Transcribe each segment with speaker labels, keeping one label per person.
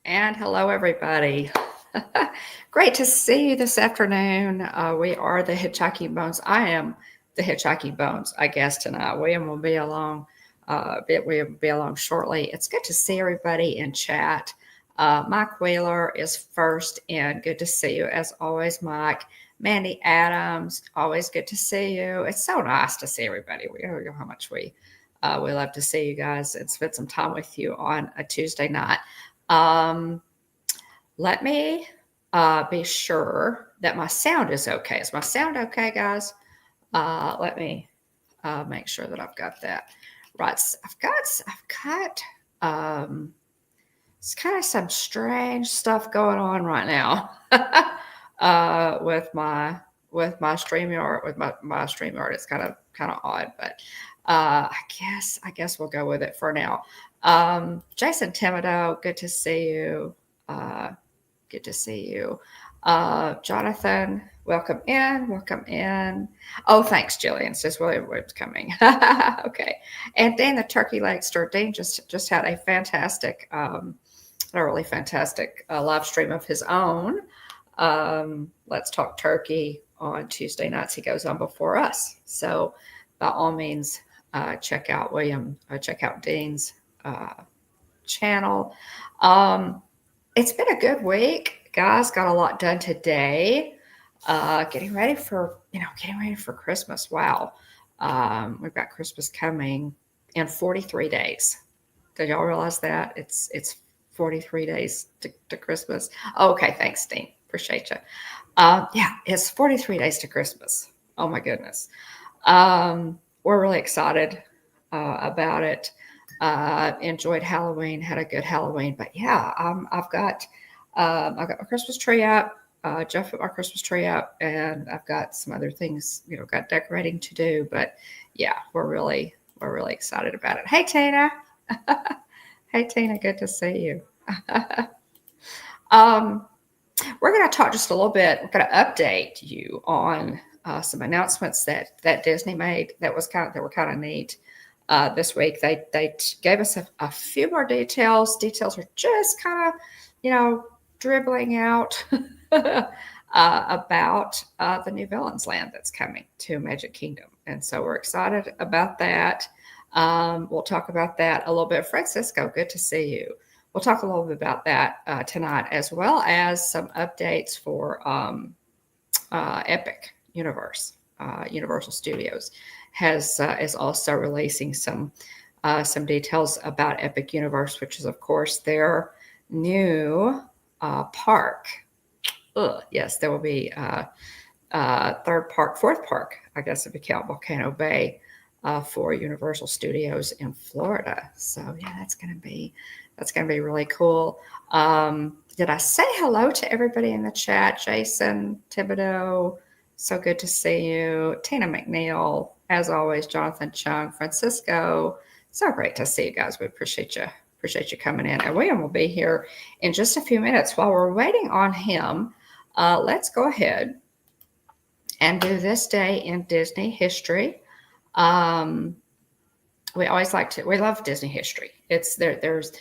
Speaker 1: And hello, everybody. Great to see you this afternoon. We are the Hitchhiking Bones. I am the Hitchhiking Bones, I guess, tonight. William will be along. We will be along shortly. It's good to see everybody in chat. Mike Wheeler is first, and good to see you as always, Mike. Mandy Adams, always good to see you. It's so nice to see everybody. We know how much we love to see you guys and spend some time with you on a Tuesday night. Um, Let me be sure that my sound is okay. Is my sound okay, guys? Let me make sure that I've got that right. I've got it's kind of some strange stuff going on right now with my StreamYard with my StreamYard. It's kind of odd, but I guess we'll go with it for now. Jason Timido, good to see you. Uh, Good to see you. Jonathan, welcome in. Welcome in. Oh, thanks, Jillian. Says William's coming. Okay. And Dan the Turkey Legster. Dean just had a really fantastic live stream of his own. Let's Talk Turkey on Tuesday nights. He goes on before us. So by all means, check out Dean's channel. It's been a good week, guys. Got a lot done today. Getting ready for Christmas. Wow. We've got Christmas coming in 43 days. Did y'all realize that? It's 43 days to Christmas. Oh, okay, thanks, Dean. Appreciate you. Yeah, it's 43 days to Christmas. Oh my goodness. We're really excited about it. Enjoyed Halloween, had a good Halloween, but yeah, I've got my Christmas tree up. Jeff put my Christmas tree up, and I've got some other things, got decorating to do. But yeah, we're really excited about it. Hey, Tina. Hey, Tina. Good to see you. We're going to talk just a little bit. We're going to update you on some announcements that Disney made that were kind of neat. This week, they gave us a few more details. Details are just kind of, dribbling out about the new Villains Land that's coming to Magic Kingdom. And so we're excited about that. We'll talk about that a little bit. Francisco, good to see you. We'll talk a little bit about that tonight, as well as some updates for Epic Universe. Universal Studios is also releasing some details about Epic Universe, which is, of course, their new park. Yes, there will be fourth park, I guess, if you count Volcano Bay, for Universal Studios in Florida. So yeah, that's gonna be really cool. Did I say hello to everybody in the chat? Jason Thibodeau, so good to see you. Tina McNeil, as always. Jonathan Chung, Francisco, so great to see you guys. We appreciate you coming in. And William will be here in just a few minutes. While we're waiting on him, let's go ahead and do this day in Disney history. We love Disney history. It's there's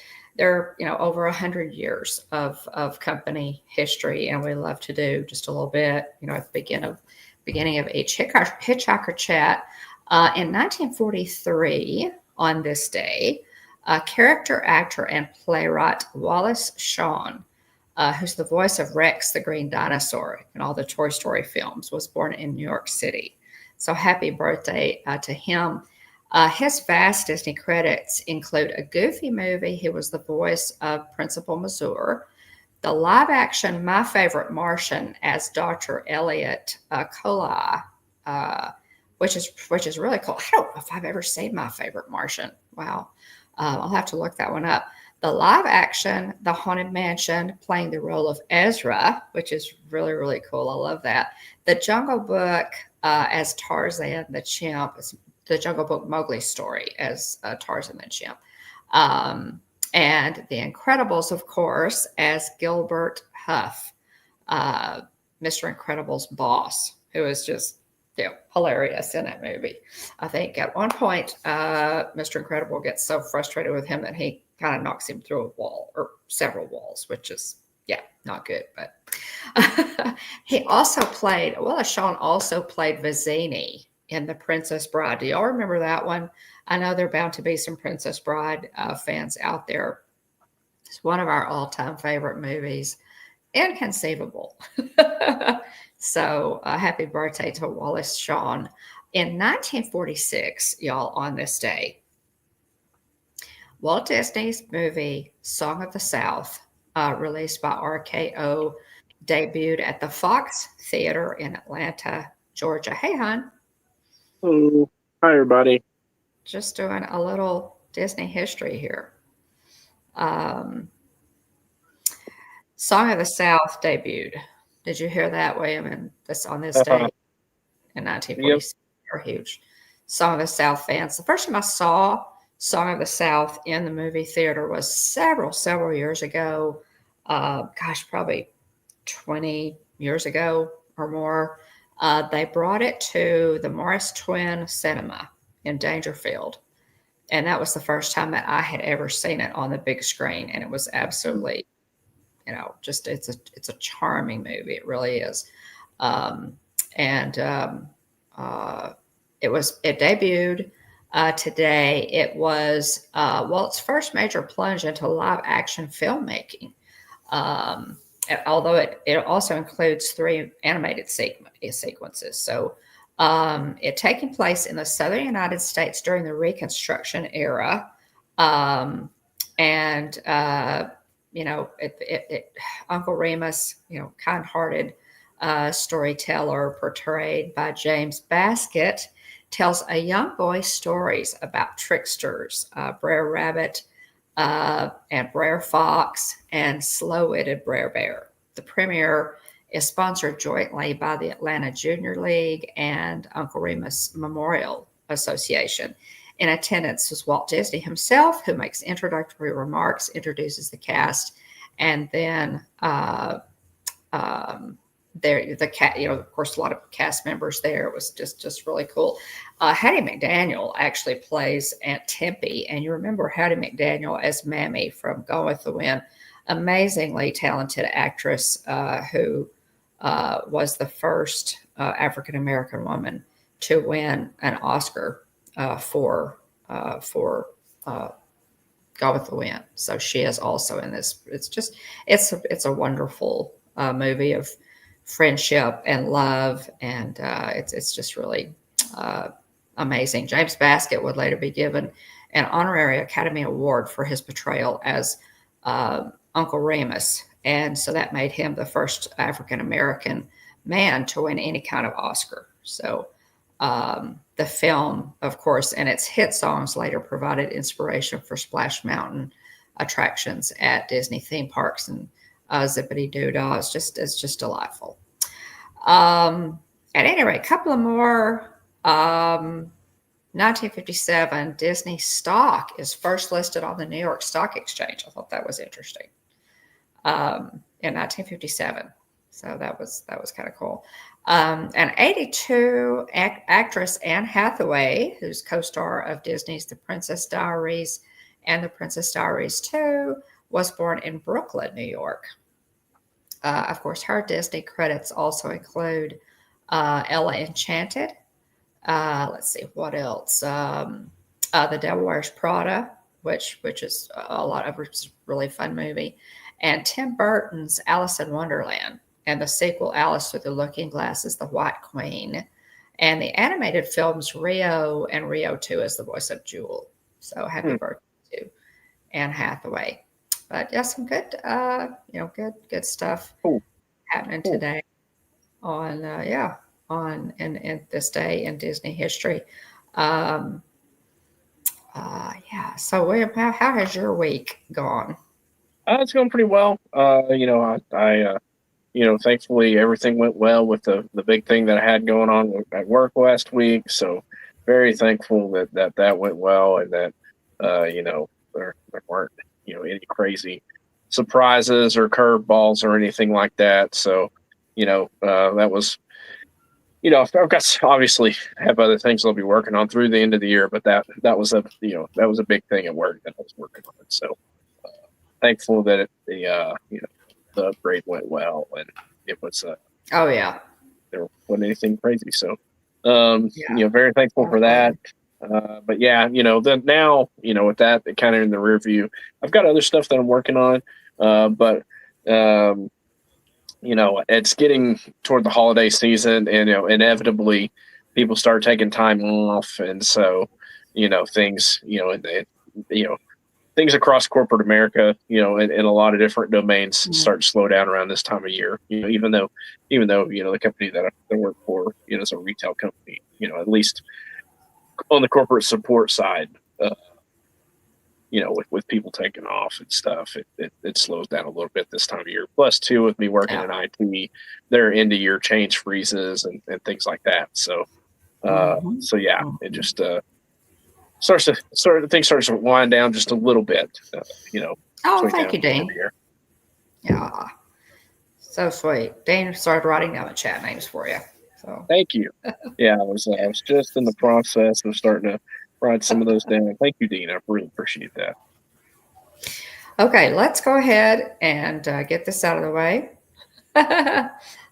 Speaker 1: over 100 years of company history, and we love to do just a little bit, at the beginning of each Hitchhiker chat. In 1943, on this day, character actor and playwright Wallace Shawn, who's the voice of Rex the Green Dinosaur in all the Toy Story films, was born in New York City. So happy birthday to him. His vast Disney credits include a Goofy movie. He was the voice of Principal Mazur, the live-action My Favorite Martian as Dr. Elliot Colai, which is really cool. I don't know if I've ever seen My Favorite Martian. Wow. I'll have to look that one up. The live action, The Haunted Mansion, playing the role of Ezra, which is really, really cool. I love that. The Jungle Book as Tarzan the Chimp, the Jungle Book Mowgli's story as Tarzan the Chimp. And The Incredibles, of course, as Gilbert Huff, Mr. Incredible's boss, who is just hilarious in that movie. I think at one point, Mr. Incredible gets so frustrated with him that he kind of knocks him through a wall or several walls, which is, yeah, not good. But he also played, Wallace Shawn also played Vizzini in The Princess Bride. Do y'all remember that one? I know there are bound to be some Princess Bride fans out there. It's one of our all-time favorite movies. Inconceivable. So happy birthday to Wallace Shawn. In 1946, y'all, on this day, Walt Disney's movie Song of the South, released by RKO, debuted at the Fox Theater in Atlanta, Georgia. Hey, hon.
Speaker 2: Hello. Hi, everybody.
Speaker 1: Just doing a little Disney history here. Song of the South debuted. Did you hear that, William? And this on this day in
Speaker 2: Yep.
Speaker 1: 1946, they're huge Song of the South fans. The first time I saw Song of the South in the movie theater was several years ago. Probably 20 years ago or more. They brought it to the Morris Twin Cinema in Dangerfield. And that was the first time that I had ever seen it on the big screen. And it was absolutely, just it's a charming movie. It really is. It debuted today. It was Walt's first major plunge into live action filmmaking. Although it also includes 3 animated sequences. So it taking place in the southern United States during the Reconstruction era. Uncle Remus, kind-hearted storyteller portrayed by James Baskett, tells a young boy's stories about tricksters, Brer Rabbit, and Brer Fox, and slow-witted Brer Bear. The premiere is sponsored jointly by the Atlanta Junior League and Uncle Remus Memorial Association. In attendance was Walt Disney himself, who makes introductory remarks, introduces the cast, and then of course, a lot of cast members there. It was just really cool. Hattie McDaniel actually plays Aunt Tempe, and you remember Hattie McDaniel as Mammy from Gone with the Wind. Amazingly talented actress who was the first African-American woman to win an Oscar for Gone with the Wind. So she is also in this. It's a wonderful movie of friendship and love, and it's just really amazing. James Baskett would later be given an honorary Academy Award for his portrayal as Uncle Remus, and so that made him the first African American man to win any kind of Oscar. So the film, of course, and its hit songs later provided inspiration for Splash Mountain attractions at Disney theme parks and Zippity Doo Dah. It's just delightful. At any rate, a couple of more. 1957, Disney stock is first listed on the New York Stock Exchange. I thought that was interesting. In 1957, so that was kind of cool. And 82, actress Anne Hathaway, who's co-star of Disney's The Princess Diaries and The Princess Diaries 2, was born in Brooklyn, New York. Of course, her Disney credits also include Ella Enchanted. Let's see, what else? The Devil Wears Prada, which is a lot of it's a really fun movie, and Tim Burton's Alice in Wonderland, and the sequel Alice Through the Looking Glass is the White Queen, and the animated films Rio and Rio 2 is the voice of Jewel. So happy birthday to Anne Hathaway. But yeah, some good, good stuff happening today on in this day in Disney history. So William, how has your week gone?
Speaker 2: It's going pretty well. Thankfully everything went well with the big thing that I had going on at work last week. So very thankful that went well, and that there weren't any crazy surprises or curveballs or anything like that. So that was. I've got obviously have other things I'll be working on through the end of the year, but that was a big thing at work that I was working on. So thankful that the upgrade went well, and it was
Speaker 1: Oh yeah.
Speaker 2: there wasn't anything crazy. So,
Speaker 1: Yeah.
Speaker 2: very thankful for that.
Speaker 1: Wonderful.
Speaker 2: But yeah, then now, with that kind of in the rear view, I've got other stuff that I'm working on. But um, it's getting toward the holiday season, and inevitably people start taking time off, and so things, things across corporate America, in a lot of different domains
Speaker 1: Mm.
Speaker 2: start to slow down around this time of year. Even though the company that I work for, is a retail company, at least on the corporate support side, uh, with people taking off and stuff, it slows down a little bit this time of year. Plus, too, with me working
Speaker 1: Yeah.
Speaker 2: in IT, their end of year change freezes and things like that. So,
Speaker 1: Hmm.
Speaker 2: yeah, it just things starts to wind down just a little bit.
Speaker 1: Oh,
Speaker 2: Between now
Speaker 1: thank
Speaker 2: and
Speaker 1: you,
Speaker 2: the end of
Speaker 1: Dean.
Speaker 2: the year.
Speaker 1: Yeah. So sweet. Dean started writing down the chat names for you. So
Speaker 2: Thank you. Yeah, I was just in the process of starting to write some of those down. Thank you, Dean. I really appreciate that.
Speaker 1: okay, let's go ahead and get this out of the way.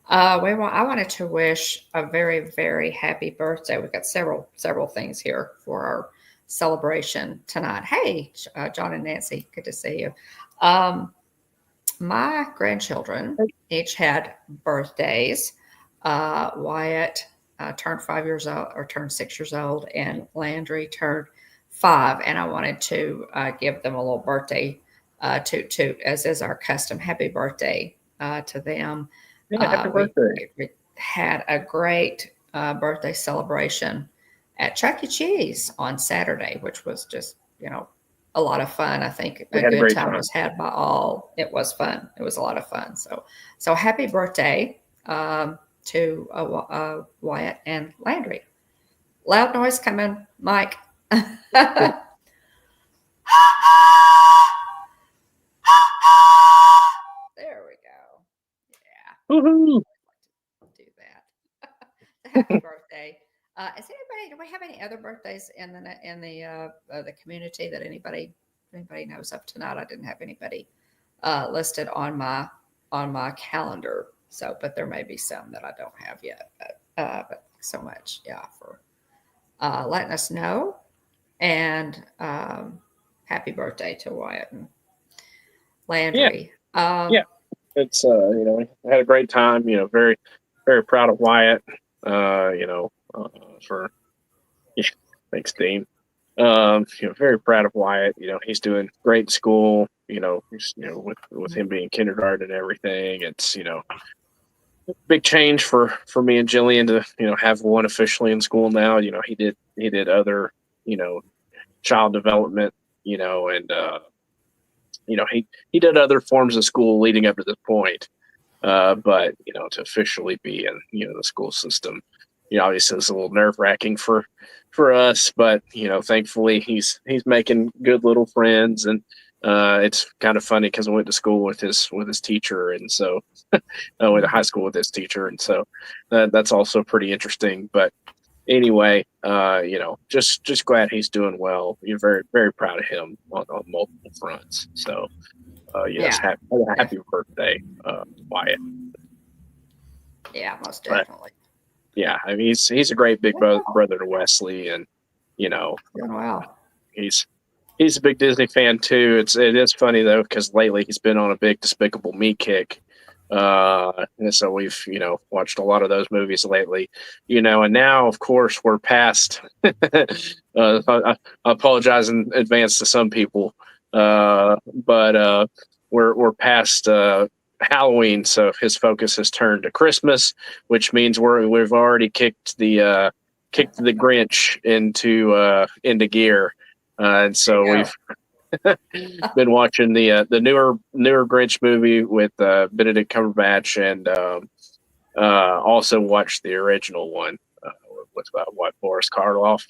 Speaker 1: I wanted to wish a very, very happy birthday. We've got several things here for our celebration tonight. Hey, John and Nancy, good to see you. Um, my grandchildren each had birthdays. Wyatt turned 5 years old, or turned 6 years old, and Landry turned 5. And I wanted to give them a little birthday to as is our custom. Happy birthday to them.
Speaker 2: Yeah, happy
Speaker 1: We,
Speaker 2: birthday.
Speaker 1: we had a great birthday celebration at Chuck E. Cheese on Saturday, which was just a lot of fun. I think
Speaker 2: We
Speaker 1: a
Speaker 2: had a
Speaker 1: good
Speaker 2: great
Speaker 1: time
Speaker 2: time.
Speaker 1: was had by all. It was fun. It was a lot of fun. So happy birthday to Wyatt and Landry. Loud noise coming, Mike. There we go. Yeah,
Speaker 2: Woohoo!
Speaker 1: do that. Happy birthday. Is anybody? Do we have any other birthdays in the community that anybody knows of tonight? I didn't have anybody listed on my calendar. So, but there may be some that I don't have yet. But thanks so much, yeah, for letting us know. And happy birthday to Wyatt and
Speaker 2: Yeah,
Speaker 1: Landry.
Speaker 2: yeah. It's we had a great time. Very, very proud of Wyatt. For yeah, thanks, Dean. Very proud of Wyatt. He's doing great in school. With him being kindergarten and everything, it's big change for me and Jillian to have one officially in school now. He did other you know child development, and he did other forms of school leading up to this point. But to officially be in the school system, obviously it's a little nerve wracking for us. But thankfully he's making good little friends, and it's kind of funny because I went to school with his teacher, and so I went to high school with his teacher, and so that's also pretty interesting. But anyway, just glad he's doing well. You're very, very proud of him on multiple fronts. So, yes,
Speaker 1: Yeah,
Speaker 2: happy birthday, Wyatt.
Speaker 1: yeah, most
Speaker 2: But
Speaker 1: definitely.
Speaker 2: yeah, I mean, he's a great big brother to Wesley, and you know,
Speaker 1: Doing well.
Speaker 2: he's he's a big Disney fan too. It is funny though because lately he's been on a big Despicable Me kick. And so we've watched a lot of those movies lately, and now of course we're past. I apologize in advance to some people, but we're past Halloween, so his focus has turned to Christmas, which means we've already kicked the Grinch into gear, and
Speaker 1: There you
Speaker 2: so
Speaker 1: go.
Speaker 2: we've been watching the newer Grinch movie with Benedict Cumberbatch, and also watched the original one with what Boris Karloff.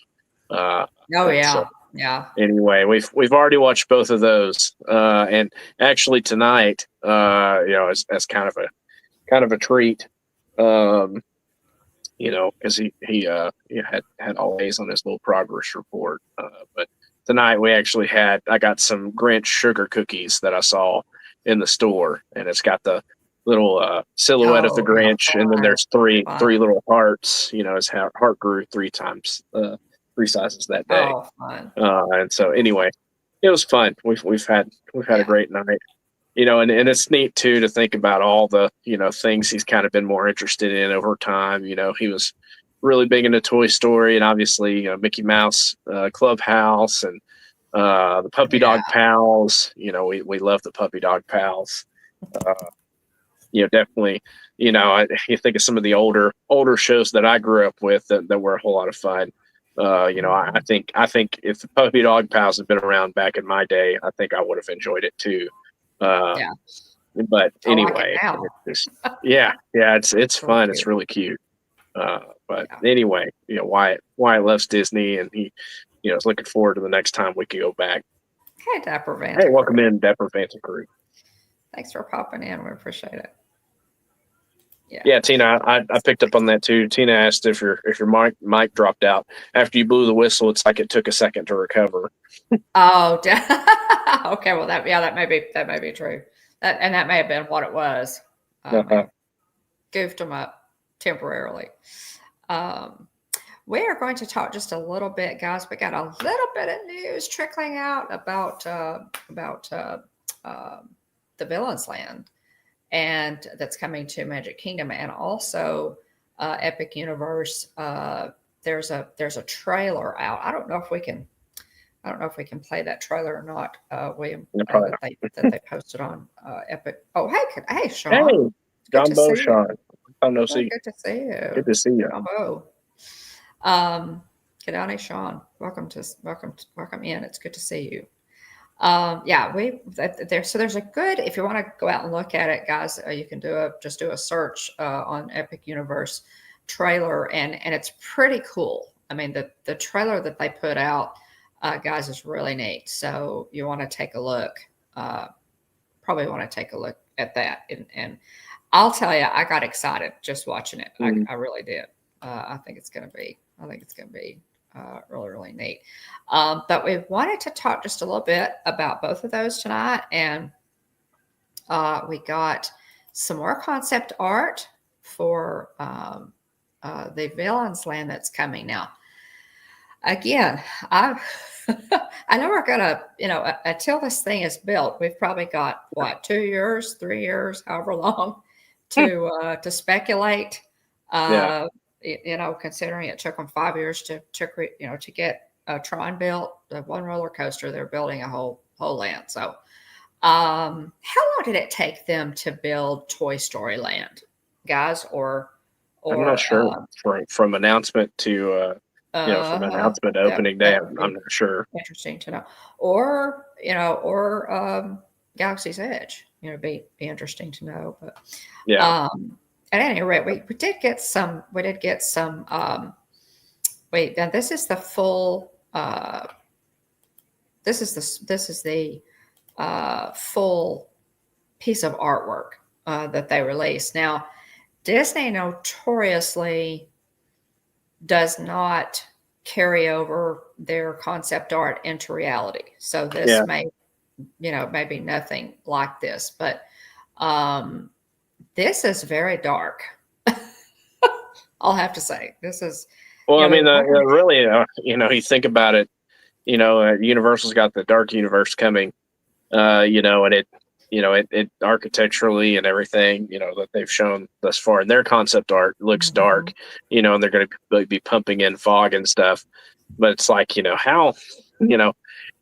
Speaker 2: Uh,
Speaker 1: Oh
Speaker 2: and so
Speaker 1: yeah, yeah.
Speaker 2: anyway, we've already watched both of those, and actually tonight, as kind of a treat, um, because he had all A's on his little progress report, but tonight we actually I got some Grinch sugar cookies that I saw in the store, and it's got the little silhouette of the
Speaker 1: Oh, yeah,
Speaker 2: Grinch, and then there's three
Speaker 1: fun.
Speaker 2: little hearts. His heart grew three sizes that day.
Speaker 1: Oh, fun.
Speaker 2: And so anyway, it was fun. We've had a great night. And it's neat too to think about all the things he's kind of been more interested in over time. He was really big into Toy Story, and obviously Mickey Mouse Clubhouse, and the Puppy Dog Pals. We love the Puppy Dog Pals. Definitely. You think of some of the older shows that I grew up with that were a whole lot of fun. I think if the Puppy Dog Pals had been around back in my day, I think I would have enjoyed it too. But anyway, it's fun. It's really cute. But anyway, Wyatt loves Disney, and he, is looking forward to the next time we can go back.
Speaker 1: Hey, Dapper Van.
Speaker 2: Hey, welcome in, Dapper Vanson Crew.
Speaker 1: Thanks for popping in. We appreciate it.
Speaker 2: Yeah, Tina, I picked up on that too. Tina asked if your mic dropped out after you blew the whistle. It's like it took a second to recover.
Speaker 1: Oh, okay. Well, that may be true. That may have been what it was. Goofed them up temporarily. We are going to talk just a little bit, guys. We got a little bit of news trickling out about the Villains Land, and that's coming to Magic Kingdom, and also Epic Universe. There's a trailer out. I don't know if we can play that trailer or not, William. That they posted on Epic. Oh, hey, Sean.
Speaker 2: Hey, Gumbo, Sean.
Speaker 1: Good to see you.
Speaker 2: Good to see you.
Speaker 1: Gumbo. Kadani, Sean. Welcome in. It's good to see you. So there's a good, if you want to go out and look at it, guys, you can do a search on Epic Universe trailer, and it's pretty cool. I mean, the trailer that they put out, guys, is really neat. So you want to take a look, probably want to take a look at that. And I'll tell you, I got excited just watching it. I really did. I think it's going to be really, really neat. But we wanted to talk just a little bit about both of those tonight. And we got some more concept art for the Villains Land that's coming now. Again, I know we're going to, until this thing is built, we've probably got, 2 years, 3 years, however long to speculate. Considering it took them 5 years to get Tron built, the one roller coaster, they're building a whole land. So, how long did it take them to build Toy Story Land, guys? Or
Speaker 2: I'm not sure. From announcement to from announcement to opening day, I'm not sure.
Speaker 1: Interesting to know. Or Galaxy's Edge, be interesting to know. But at any rate, we did get some. And this is the full. This is the full piece of artwork that they released. Now, Disney notoriously does not carry over their concept art into reality. So this may be nothing like this, but this is very dark. I'll have to say, this is.
Speaker 2: Well, really, you think about it, Universal's got the Dark Universe coming, and it architecturally and everything, that they've shown thus far in their concept art looks dark, and they're going to be pumping in fog and stuff. But it's like, how,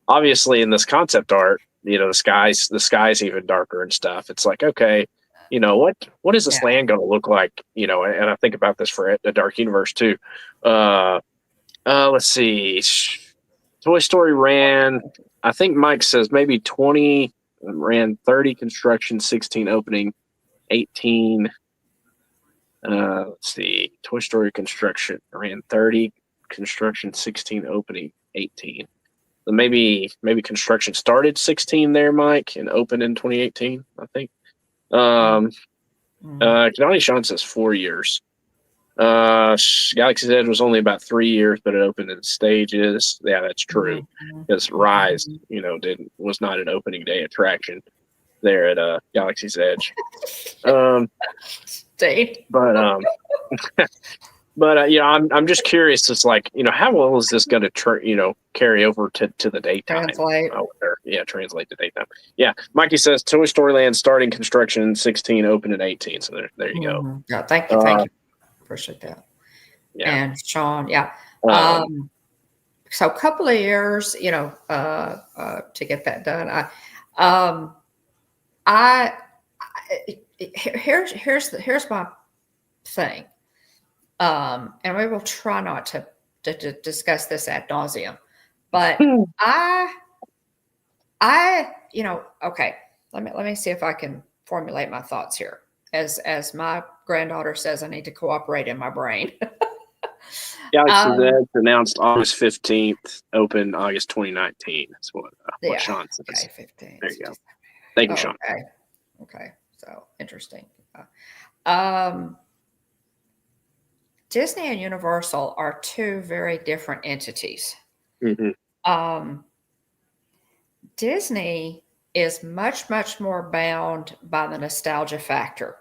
Speaker 2: obviously in this concept art, the sky's even darker and stuff. It's like, okay, what is this land going to look like? And I think about this for the Dark Universe too. Let's see. Toy Story ran, I think Mike says maybe 20, ran 30 construction, 16 opening, 18. Let's see. Toy Story construction ran 30 construction, 16 opening, 18. So maybe construction started 16 there, Mike, and opened in 2018, I think. Johnny Sean says 4 years. Galaxy's Edge was only about 3 years, but it opened in stages. Yeah, that's true. Because Rise, was not an opening day attraction there at Galaxy's Edge.
Speaker 1: Date.
Speaker 2: But I'm just curious. It's like, how well is this going to carry over to the daytime?
Speaker 1: Translate.
Speaker 2: Translate to daytime. Yeah, Mikey says Toy Story Land starting construction in 16, open in 18. So there you go.
Speaker 1: Yeah, thank you. Appreciate that.
Speaker 2: Yeah.
Speaker 1: And Sean, so a couple of years, to get that done. Here's my thing. And we will try not to discuss this ad nauseum, but okay, let me see if I can formulate my thoughts here. As my granddaughter says, I need to cooperate in my brain.
Speaker 2: Galaxy's Edge announced August 15th, open August 2019. That's what Sean says.
Speaker 1: Okay, 15.
Speaker 2: There you go. Thank you, Sean.
Speaker 1: Okay. So interesting. Disney and Universal are two very different entities.
Speaker 2: Mm-hmm.
Speaker 1: Disney is much, much more bound by the nostalgia factor.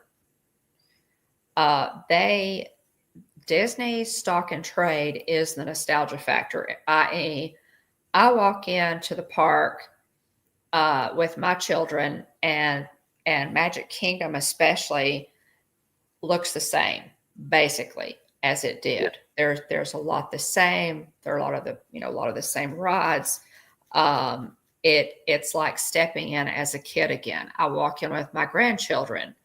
Speaker 1: Disney's stock and trade is the nostalgia factor, i.e., I walk into the park with my children, and Magic Kingdom especially looks the same, basically, as it did. Yeah. There's a lot the same. There are a lot of the same rides. It's like stepping in as a kid again. I walk in with my grandchildren,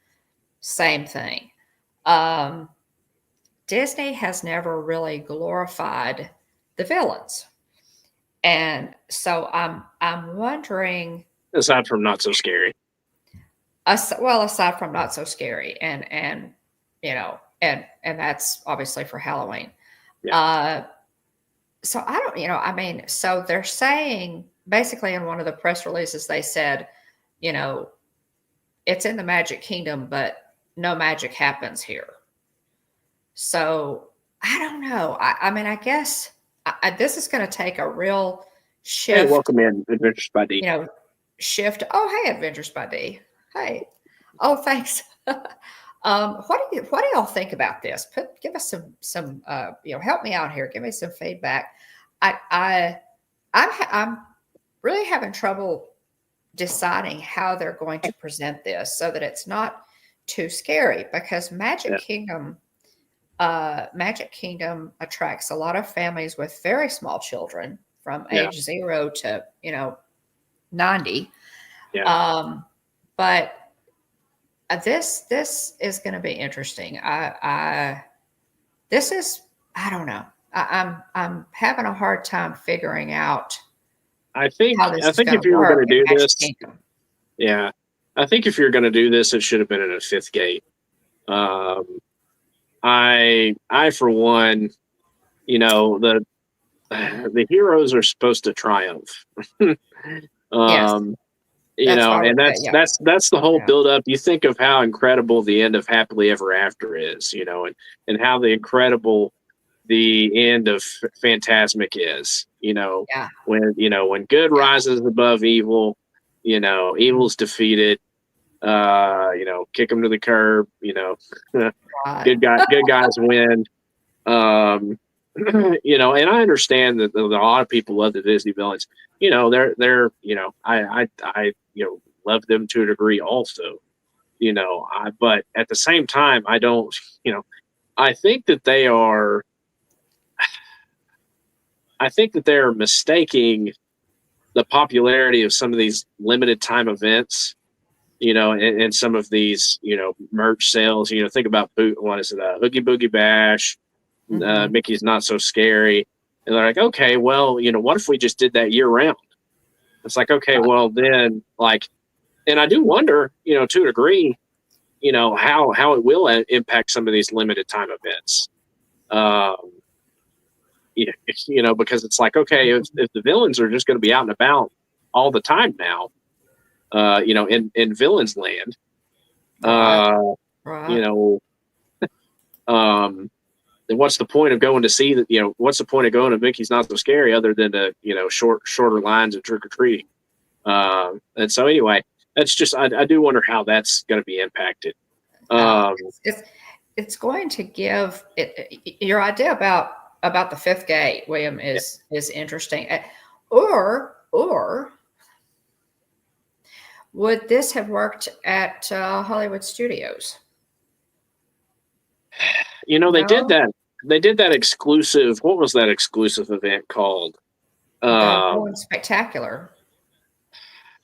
Speaker 1: same thing. Disney has never really glorified the villains. And so I'm wondering,
Speaker 2: aside from Not So Scary.
Speaker 1: Aside from Not So Scary, and that's obviously for Halloween. Yeah. So I don't, so they're saying basically in one of the press releases, they said, it's in the Magic Kingdom, but no magic happens here. So I don't know. I guess this is going to take a real shift.
Speaker 2: Hey, welcome in, Adventures by D.
Speaker 1: Shift. Oh, hey, Adventures by D. Hey. Oh, thanks. What do y'all think about this? Give us some help me out here. Give me some feedback. I'm really having trouble deciding how they're going to present this so that it's not too scary, because Magic Kingdom attracts a lot of families with very small children from age 0 to 90. Yeah. But this is going to be interesting. I don't know. I'm having a hard time figuring out. I think
Speaker 2: if you were going to do this, I think if you're going to do this, it should have been at a fifth gate. I for one, the heroes are supposed to triumph.
Speaker 1: Yes.
Speaker 2: That's the whole build up. You think of how incredible the end of Happily Ever After is, and how the incredible the end of Fantasmic is, when good rises above evil, evil's defeated, kick them to the curb, good guys win. And I understand that a lot of people love the Disney villains. They're I love them to a degree also. But at the same time, I don't. I think that they are mistaking the popularity of some of these limited time events, and some of these, merch sales. Think about Oogie Boogie Bash, Mickey's Not So Scary. And they're like, okay, well, what if we just did that year round? It's like, okay, well then, and I do wonder, to a degree, how it will impact some of these limited time events. Because it's like, okay, if the villains are just going to be out and about all the time now, in Villains Land,
Speaker 1: right.
Speaker 2: then what's the point of going to see that? What's the point of going to Mickey's Not So Scary other than to shorter lines of trick or treating? And so anyway, that's just I do wonder how that's going to be impacted.
Speaker 1: It's going to give your idea about the fifth gate, William, is interesting. Or would this have worked at Hollywood Studios?
Speaker 2: They did that. They did that exclusive. What was that exclusive event called?
Speaker 1: The Spectacular.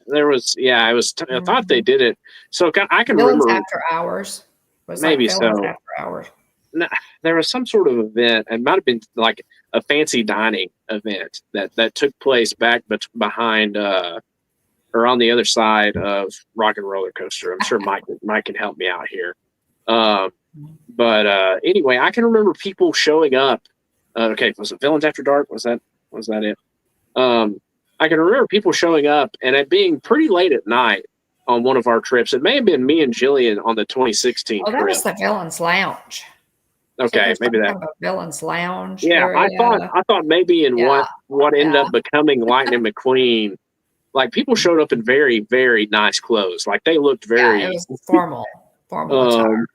Speaker 2: There was, I was. I thought they did it. So I can
Speaker 1: Villains
Speaker 2: remember
Speaker 1: After Hours. Was
Speaker 2: maybe
Speaker 1: like
Speaker 2: so.
Speaker 1: After Hours.
Speaker 2: No, there was some sort of event. It might have been like a fancy dining event that took place back behind or on the other side of Rock and Roller Coaster. I'm sure Mike can help me out here. But anyway, I can remember people showing up. Okay, was it Villains After Dark? Was that it? I can remember people showing up and it being pretty late at night on one of our trips. It may have been me and Jillian on the 2016
Speaker 1: trip.
Speaker 2: That
Speaker 1: was the Villains Lounge.
Speaker 2: Okay,
Speaker 1: so
Speaker 2: maybe that.
Speaker 1: Kind of a Villains Lounge.
Speaker 2: Yeah,
Speaker 1: area.
Speaker 2: I thought maybe in what ended up becoming Lightning McQueen, like people showed up in very, very nice clothes. Like they looked very.
Speaker 1: Yeah, it was formal attire.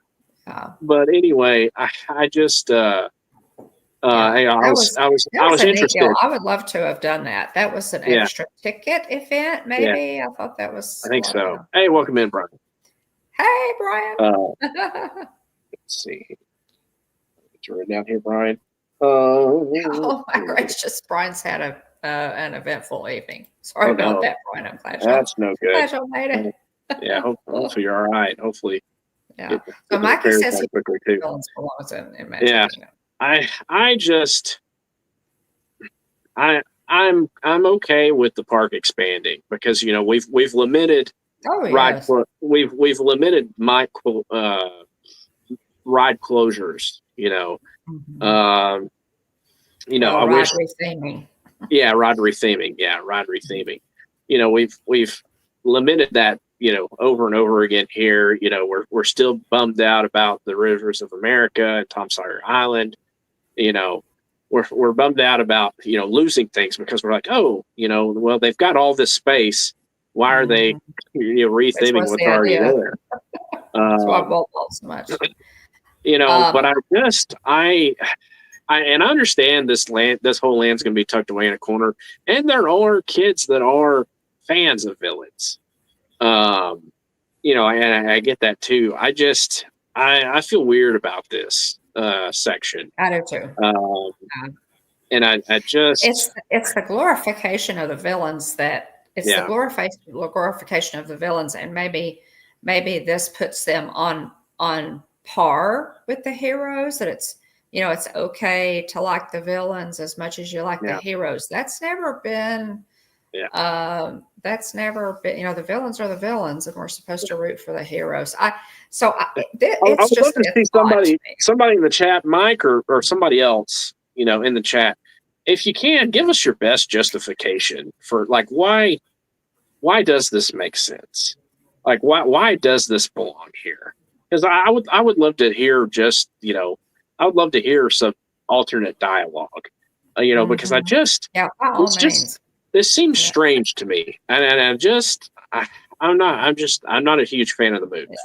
Speaker 2: But anyway, I just I was interested.
Speaker 1: I would love to have done that. That was an extra ticket event, maybe. Yeah. I thought that was.
Speaker 2: I think so. Hey, welcome in, Brian.
Speaker 1: Hey, Brian.
Speaker 2: Let's see. Get you right down here, Brian.
Speaker 1: Oh my gracious! Brian's had an eventful evening. Sorry about that, Brian. I'm glad.
Speaker 2: That's no good.
Speaker 1: Glad you made it.
Speaker 2: Yeah, hopefully you're all right. Hopefully.
Speaker 1: Yeah. So Mikey says he
Speaker 2: quickly too.
Speaker 1: belongs in Magic Kingdom.
Speaker 2: I'm okay with the park expanding because we've limited we've limited ride closures. I wish
Speaker 1: retheming.
Speaker 2: Ride retheming. We've limited that over and over again here. We're still bummed out about the Rivers of America and Tom Sawyer Island. We're bummed out about losing things because we're like, well, they've got all this space. Why are they retheming what's already there?
Speaker 1: That's why I won't so much.
Speaker 2: But I understand this whole land's going to be tucked away in a corner, and there are kids that are fans of Villains. And I get that too. I feel weird about this section.
Speaker 1: I do too.
Speaker 2: And I just
Speaker 1: it's the glorification of the villains the glorification of the villains, and maybe this puts them on par with the heroes, that it's okay to like the villains as much as you like the heroes. That's never been the villains are the villains and we're supposed to root for the heroes. I would love to
Speaker 2: see somebody in the chat, Mike or somebody else, in the chat. If you can, give us your best justification for why does this make sense? Why does this belong here? Because I would love to hear I would love to hear some alternate dialogue, because this seems strange to me, and I'm not a huge fan of the movie.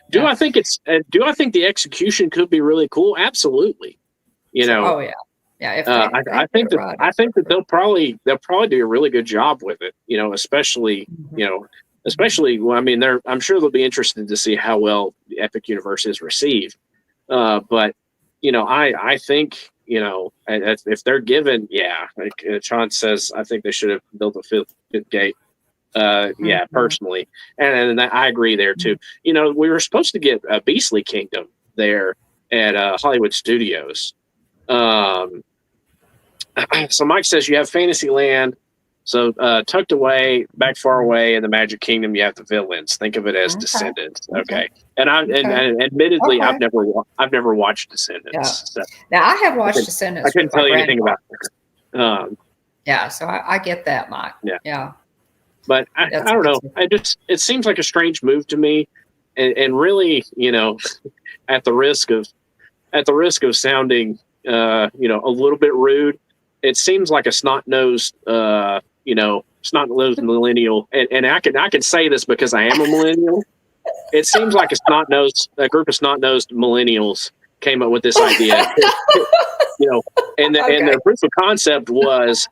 Speaker 2: Do I think the execution could be really cool? Absolutely. I think that they'll probably do a really good job with it. Especially I'm sure they'll be interested to see how well the Epic Universe is received. But I think if they're given, like Sean says, I think they should have built a fifth gate. Personally, and I agree there too. We were supposed to get a Beastly Kingdom there at Hollywood Studios. So Mike says you have Fantasyland, so tucked away, back far away in the Magic Kingdom, you have the villains. Think of it as Descendants. Okay. And admittedly, I've never watched Descendants.
Speaker 1: Yeah.
Speaker 2: So
Speaker 1: now I have watched Descendants.
Speaker 2: I couldn't tell you anything about
Speaker 1: it. So I get that, Mike.
Speaker 2: Yeah. But I don't know. It seems like a strange move to me, and really, at the risk of at the risk of sounding, a little bit rude, it seems like a snot-nosed, snot-nosed millennial, and I can say this because I am a millennial. It seems like a group of snot-nosed millennials came up with this idea. And their proof of concept was,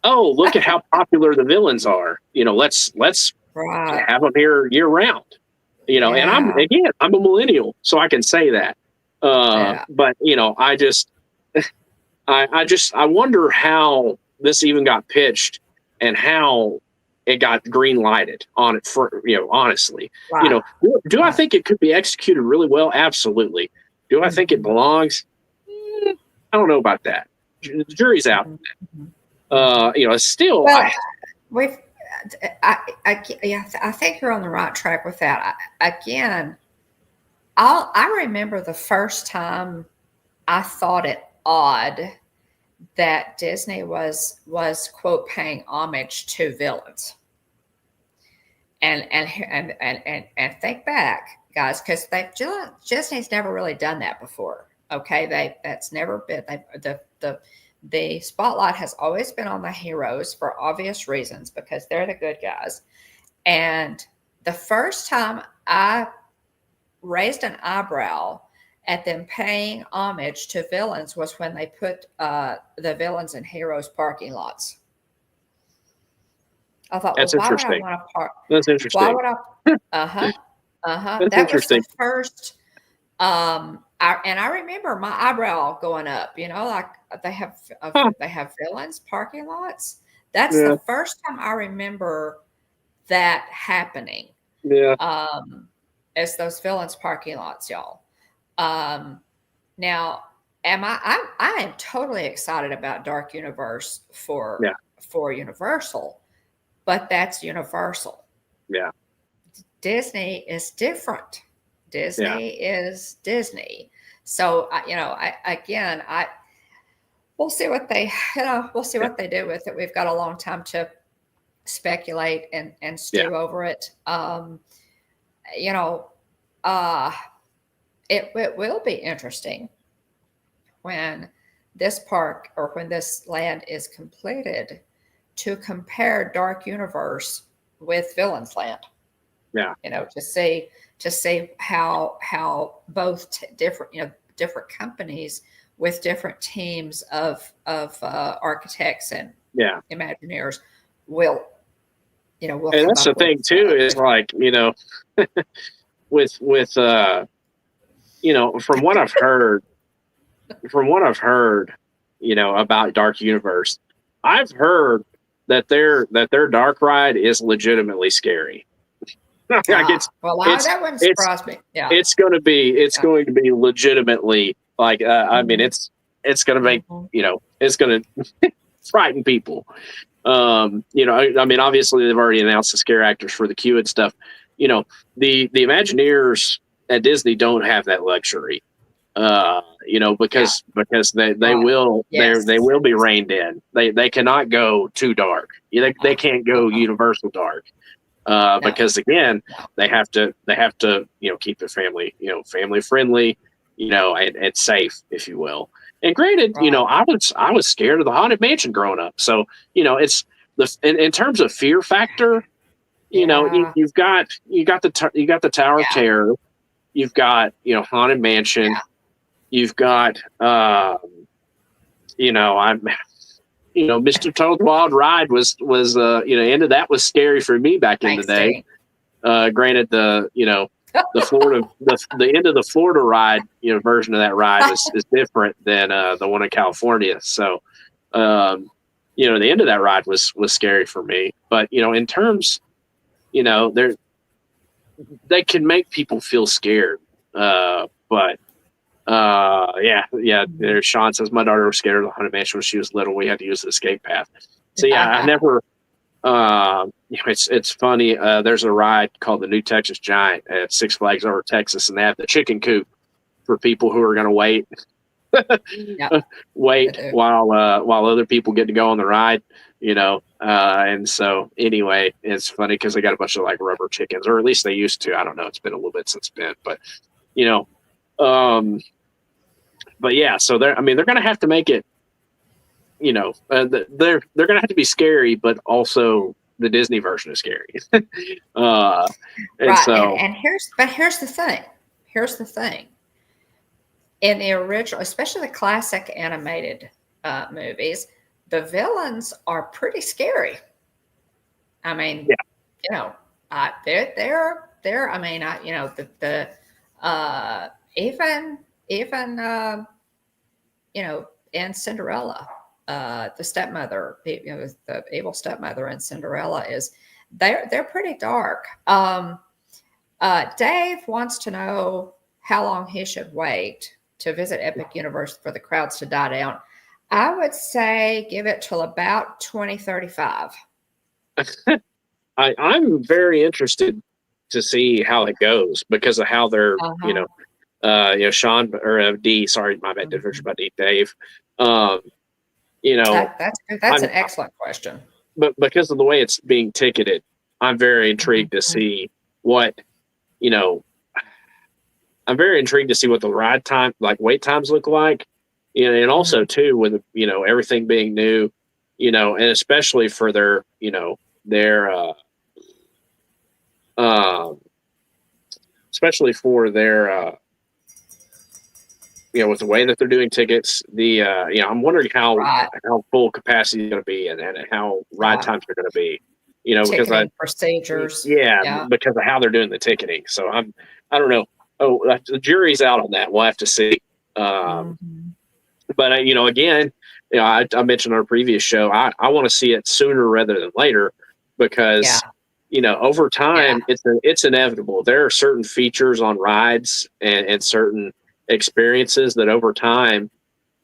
Speaker 2: oh, look at how popular the villains are. Let's have them here year round. And I'm a millennial, so I can say that. But I wonder how this even got pitched and how it got green lighted on it for, honestly.
Speaker 1: Wow.
Speaker 2: Do I think it could be executed really well? Absolutely. Do I think it belongs? I don't know about that. The jury's out. Still.
Speaker 1: Well, I think you're on the right track with that. I remember the first time I thought it odd that Disney was quote paying homage to villains. And think back, guys, because Disney's never really done that before. Okay, that's never been the spotlight has always been on the heroes for obvious reasons because they're the good guys. And the first time I raised an eyebrow at them paying homage to villains was when they put the villains in heroes parking lots. I thought,
Speaker 2: that's
Speaker 1: why
Speaker 2: interesting.
Speaker 1: would I want to park?
Speaker 2: That's interesting.
Speaker 1: Why would I? That
Speaker 2: interesting.
Speaker 1: was the first. I remember my eyebrow going up. Like they have villains parking lots. That's the first time I remember that happening.
Speaker 2: Yeah.
Speaker 1: As those villains parking lots, y'all. Now, I am totally excited about Dark Universe for Universal, but that's Universal.
Speaker 2: Yeah.
Speaker 1: Disney is different. Disney is Disney. So, we'll see what they, what they do with it. We've got a long time to speculate and stew over it. It will be interesting when this park or when this land is completed to compare Dark Universe with Villains Land.
Speaker 2: Yeah.
Speaker 1: To see how both different companies with different teams of architects and Imagineers will. And
Speaker 2: that's the thing too is like with from what I've heard, about Dark Universe, I've heard that their dark ride is legitimately scary.
Speaker 1: That wouldn't surprise me. Yeah,
Speaker 2: it's going to be legitimately like. I mean, it's going to make it's going to frighten people. I mean, obviously they've already announced the scare actors for the queue and stuff. The Imagineers at Disney don't have that luxury. Because they will be reined in. They cannot go too dark. They can't go universal dark. Because again, they have to keep it family friendly, and safe, if you will. And granted, I was scared of the Haunted Mansion growing up. So, it's in terms of fear factor, you've got the Tower of Terror, you've got Haunted Mansion, you've got Mr. Toad's Wild Ride was end of that was scary for me back in the day. Granted, the Florida the end of the Florida ride version of that ride is different than the one in California. So the end of that ride was scary for me. But in terms they can make people feel scared. But there's Sean says my daughter was scared of the Haunted Mansion when she was little. We had to use the escape path. So I never. It's funny. There's a ride called the New Texas Giant at Six Flags Over Texas, and they have the chicken coop for people who are going to wait while other people get to go on the ride. And so anyway, it's funny because they got a bunch of like rubber chickens, or at least they used to. I don't know. It's been a little bit since then, but but yeah, so they're going to have to make it, they're going to have to be scary, but also the Disney version is scary. uh, and
Speaker 1: Right.
Speaker 2: so,
Speaker 1: And here's the thing. Here's the thing. In the original, especially the classic animated movies, the villains are pretty scary. I mean,
Speaker 2: yeah,
Speaker 1: they're. I mean, even in Cinderella, the stepmother, the evil stepmother in Cinderella is they're pretty dark. Dave wants to know how long he should wait to visit Epic Universe for the crowds to die down. I would say give it till about 2035.
Speaker 2: I'm very interested to see how it goes because of how they're,
Speaker 1: Uh-huh.
Speaker 2: Sean or D. Sorry, my bad. Difference about D. Dave. Um,
Speaker 1: That's
Speaker 2: I'm,
Speaker 1: an excellent question.
Speaker 2: but because of the way it's being ticketed, I'm very intrigued to
Speaker 1: Mhm.
Speaker 2: see what, you know, I'm very intrigued to see what the ride time, like wait times look like, and also
Speaker 1: Mhm.
Speaker 2: too with everything being new, and especially for their um, especially for their with the way that they're doing tickets, I'm wondering
Speaker 1: Right,
Speaker 2: how full capacity is going to be and how ride
Speaker 1: right.
Speaker 2: times are going to be, because
Speaker 1: Ticketing procedures.
Speaker 2: yeah,
Speaker 1: Yeah.
Speaker 2: because of how they're doing the ticketing. So I don't know. Oh, the jury's out on that. We'll have to see. Um,
Speaker 1: Mhm.
Speaker 2: but again, I mentioned on a previous show, I want to see it sooner rather than later
Speaker 1: Yeah.
Speaker 2: because over
Speaker 1: Yeah.
Speaker 2: time it's inevitable. There are certain features on rides and certain experiences that over time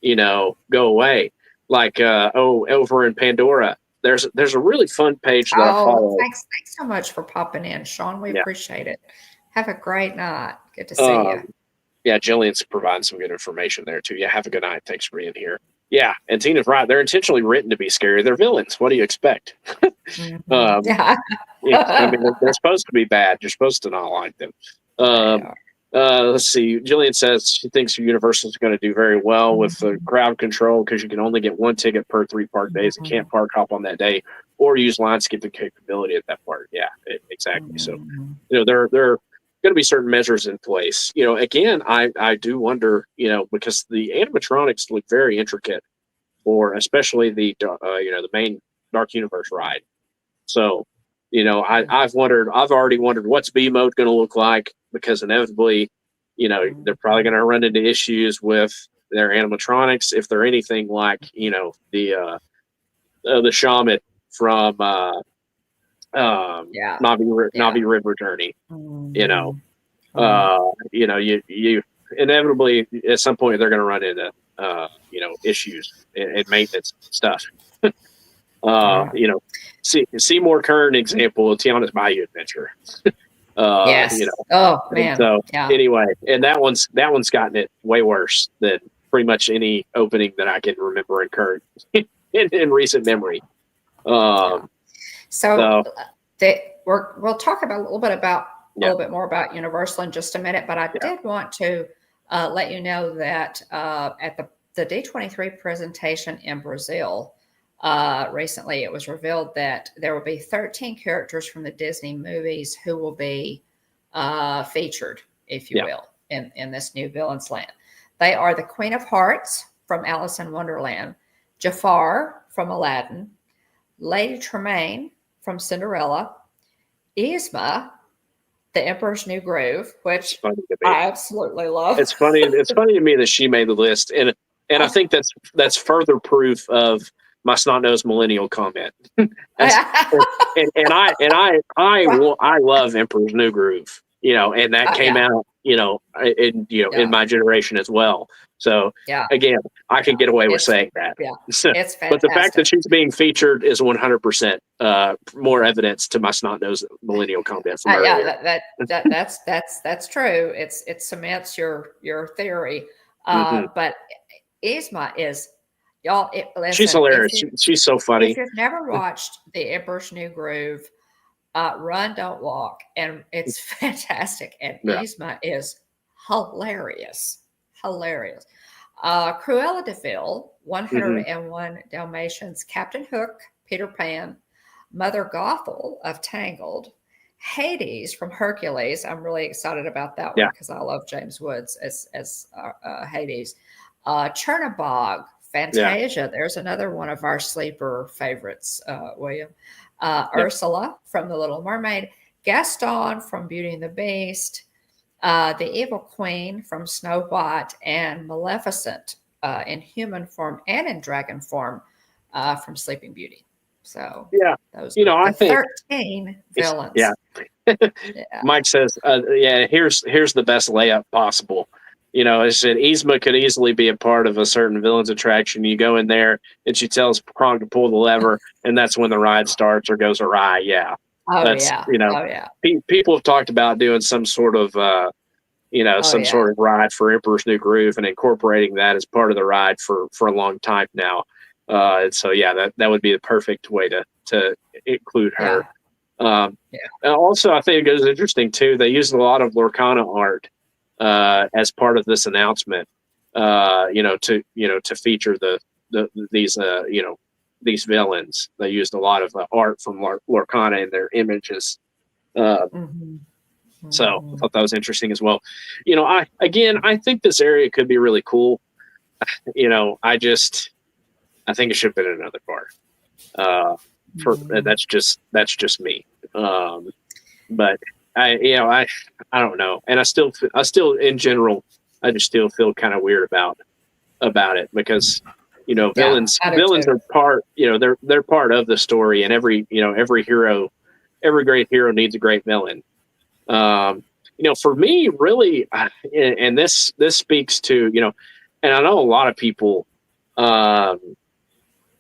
Speaker 2: go away. Like over in Pandora, there's a really fun page that I
Speaker 1: Oh,
Speaker 2: follow.
Speaker 1: thanks so much for popping in, Sean. We
Speaker 2: Yeah.
Speaker 1: appreciate it. Have a great night. Good to see you.
Speaker 2: Um, yeah, Jillian's providing some good information there too. Yeah, have a good night. Thanks for being here. Yeah, and Tina's right. They're intentionally written to be scary. They're villains. What do you expect?
Speaker 1: Mhm.
Speaker 2: Um,
Speaker 1: Yeah.
Speaker 2: I mean, they're supposed to be bad. You're supposed to not like them.
Speaker 1: They
Speaker 2: Um,
Speaker 1: are.
Speaker 2: let's see. Jillian says she thinks Universal is going to do very well with the
Speaker 1: Mhm.
Speaker 2: crowd control because you can only get one ticket per 3 park days and can't
Speaker 1: Mhm.
Speaker 2: park hop on that day or use line skipping capability at that park. Yeah, exactly. So,
Speaker 1: Mhm.
Speaker 2: there are going to be certain measures in place. Again, I do wonder, because the animatronics look very intricate, or especially the main Dark Universe ride. So, I've already wondered what's B mode going to look like because inevitably, they're probably going
Speaker 1: Mhm.
Speaker 2: to run into issues with their animatronics if they're anything like, the shaman from
Speaker 1: Yeah. Yeah.
Speaker 2: Navi River Journey. You know,
Speaker 1: Mhm. Mhm.
Speaker 2: you inevitably at some point they're going to run into issues and maintenance stuff.
Speaker 1: Yeah.
Speaker 2: You know, Seymour Kern example of Tiana's Bayou Adventure.
Speaker 1: Yes. Oh
Speaker 2: And
Speaker 1: man.
Speaker 2: so
Speaker 1: Yeah.
Speaker 2: anyway, and that one's gotten it way worse than pretty much any opening that I can remember in current in recent memory.
Speaker 1: Yeah.
Speaker 2: Um,
Speaker 1: So
Speaker 2: so
Speaker 1: we'll talk about a
Speaker 2: yeah,
Speaker 1: little bit more about Universal in just a minute, but I
Speaker 2: yeah,
Speaker 1: did want to let you know that at the D23 presentation in Brazil recently, it was revealed that there will be 13 characters from the Disney movies who will be featured, if you
Speaker 2: yeah.
Speaker 1: will, in this new Villains Land. They are the Queen of Hearts from Alice in Wonderland, Jafar from Aladdin, Lady Tremaine from Cinderella, Yzma, The Emperor's New Groove,
Speaker 2: It's
Speaker 1: which
Speaker 2: funny to me.
Speaker 1: I absolutely love.
Speaker 2: It's funny. It's funny to me that she made the list, and I think that's further proof of my snot nosed millennial comment. That's I love Emperor's New Groove, and that came
Speaker 1: Yeah,
Speaker 2: out, in
Speaker 1: yeah,
Speaker 2: my generation as well. So
Speaker 1: yeah,
Speaker 2: again, I can
Speaker 1: yeah.
Speaker 2: get away with
Speaker 1: It's
Speaker 2: saying that.
Speaker 1: yeah, it's
Speaker 2: But the fact that
Speaker 1: fantastic.
Speaker 2: she's being featured is 100% more evidence to my snot nosed millennial comment from
Speaker 1: Yeah,
Speaker 2: earlier.
Speaker 1: that's true. It cements your theory.
Speaker 2: Hmm.
Speaker 1: But Yzma is y'all.
Speaker 2: She's
Speaker 1: Listen,
Speaker 2: hilarious. She's so
Speaker 1: if
Speaker 2: funny.
Speaker 1: you've never watched The Emperor's New Groove, Run, Don't Walk, and it's fantastic. And
Speaker 2: Yeah.
Speaker 1: Yzma is hilarious, hilarious. Cruella de Vil,
Speaker 2: Hmm.
Speaker 1: 101 Dalmatians, Captain Hook, Peter Pan, Mother Gothel of Tangled, Hades from Hercules. I'm really excited about that one
Speaker 2: Yeah.
Speaker 1: because I love James Woods as Hades. Chernabog,
Speaker 2: Yeah.
Speaker 1: Fantasia. There's another one of our sleeper favorites, William.
Speaker 2: Yeah.
Speaker 1: Ursula from The Little Mermaid, Gaston from Beauty and the Beast, the Evil Queen from Snow White, and Maleficent in human form and in dragon form from Sleeping Beauty. So
Speaker 2: Yeah.
Speaker 1: those
Speaker 2: You
Speaker 1: are
Speaker 2: know, I
Speaker 1: the
Speaker 2: think,
Speaker 1: 13
Speaker 2: yeah.
Speaker 1: villains. Yeah.
Speaker 2: Mike says, yeah, here's the best layup possible. You know, I said Yzma could easily be a part of a certain villain's attraction. You go in there and she tells Kronk to pull the lever, and that's when the ride starts or goes awry. Yeah.
Speaker 1: Oh
Speaker 2: That's,
Speaker 1: yeah.
Speaker 2: you know,
Speaker 1: Oh yeah.
Speaker 2: people have talked about doing some sort of,
Speaker 1: Oh
Speaker 2: some
Speaker 1: yeah.
Speaker 2: sort of ride for Emperor's New Groove and incorporating that as part of the ride for a long time now. And so, yeah, that would be the perfect way to include her.
Speaker 1: Yeah. Yeah.
Speaker 2: And also, I think it was interesting too. They used a lot of Lorcana art as part of this announcement. To feature these villains. They used a lot of art from Lorcana in their images.
Speaker 1: Mm-hmm.
Speaker 2: So I
Speaker 1: Mm-hmm.
Speaker 2: thought that was interesting as well. You know, I think this area could be really cool. You know, I think it should have been another part.
Speaker 1: Mm-hmm.
Speaker 2: That's just me. But I don't know, and I still in general I just still feel kind of weird about it because
Speaker 1: Yeah, I do
Speaker 2: villains
Speaker 1: too.
Speaker 2: are part, they're part of the story, and every hero, every great hero needs a great villain. For me, really, and this speaks to, and I know a lot of people. Um,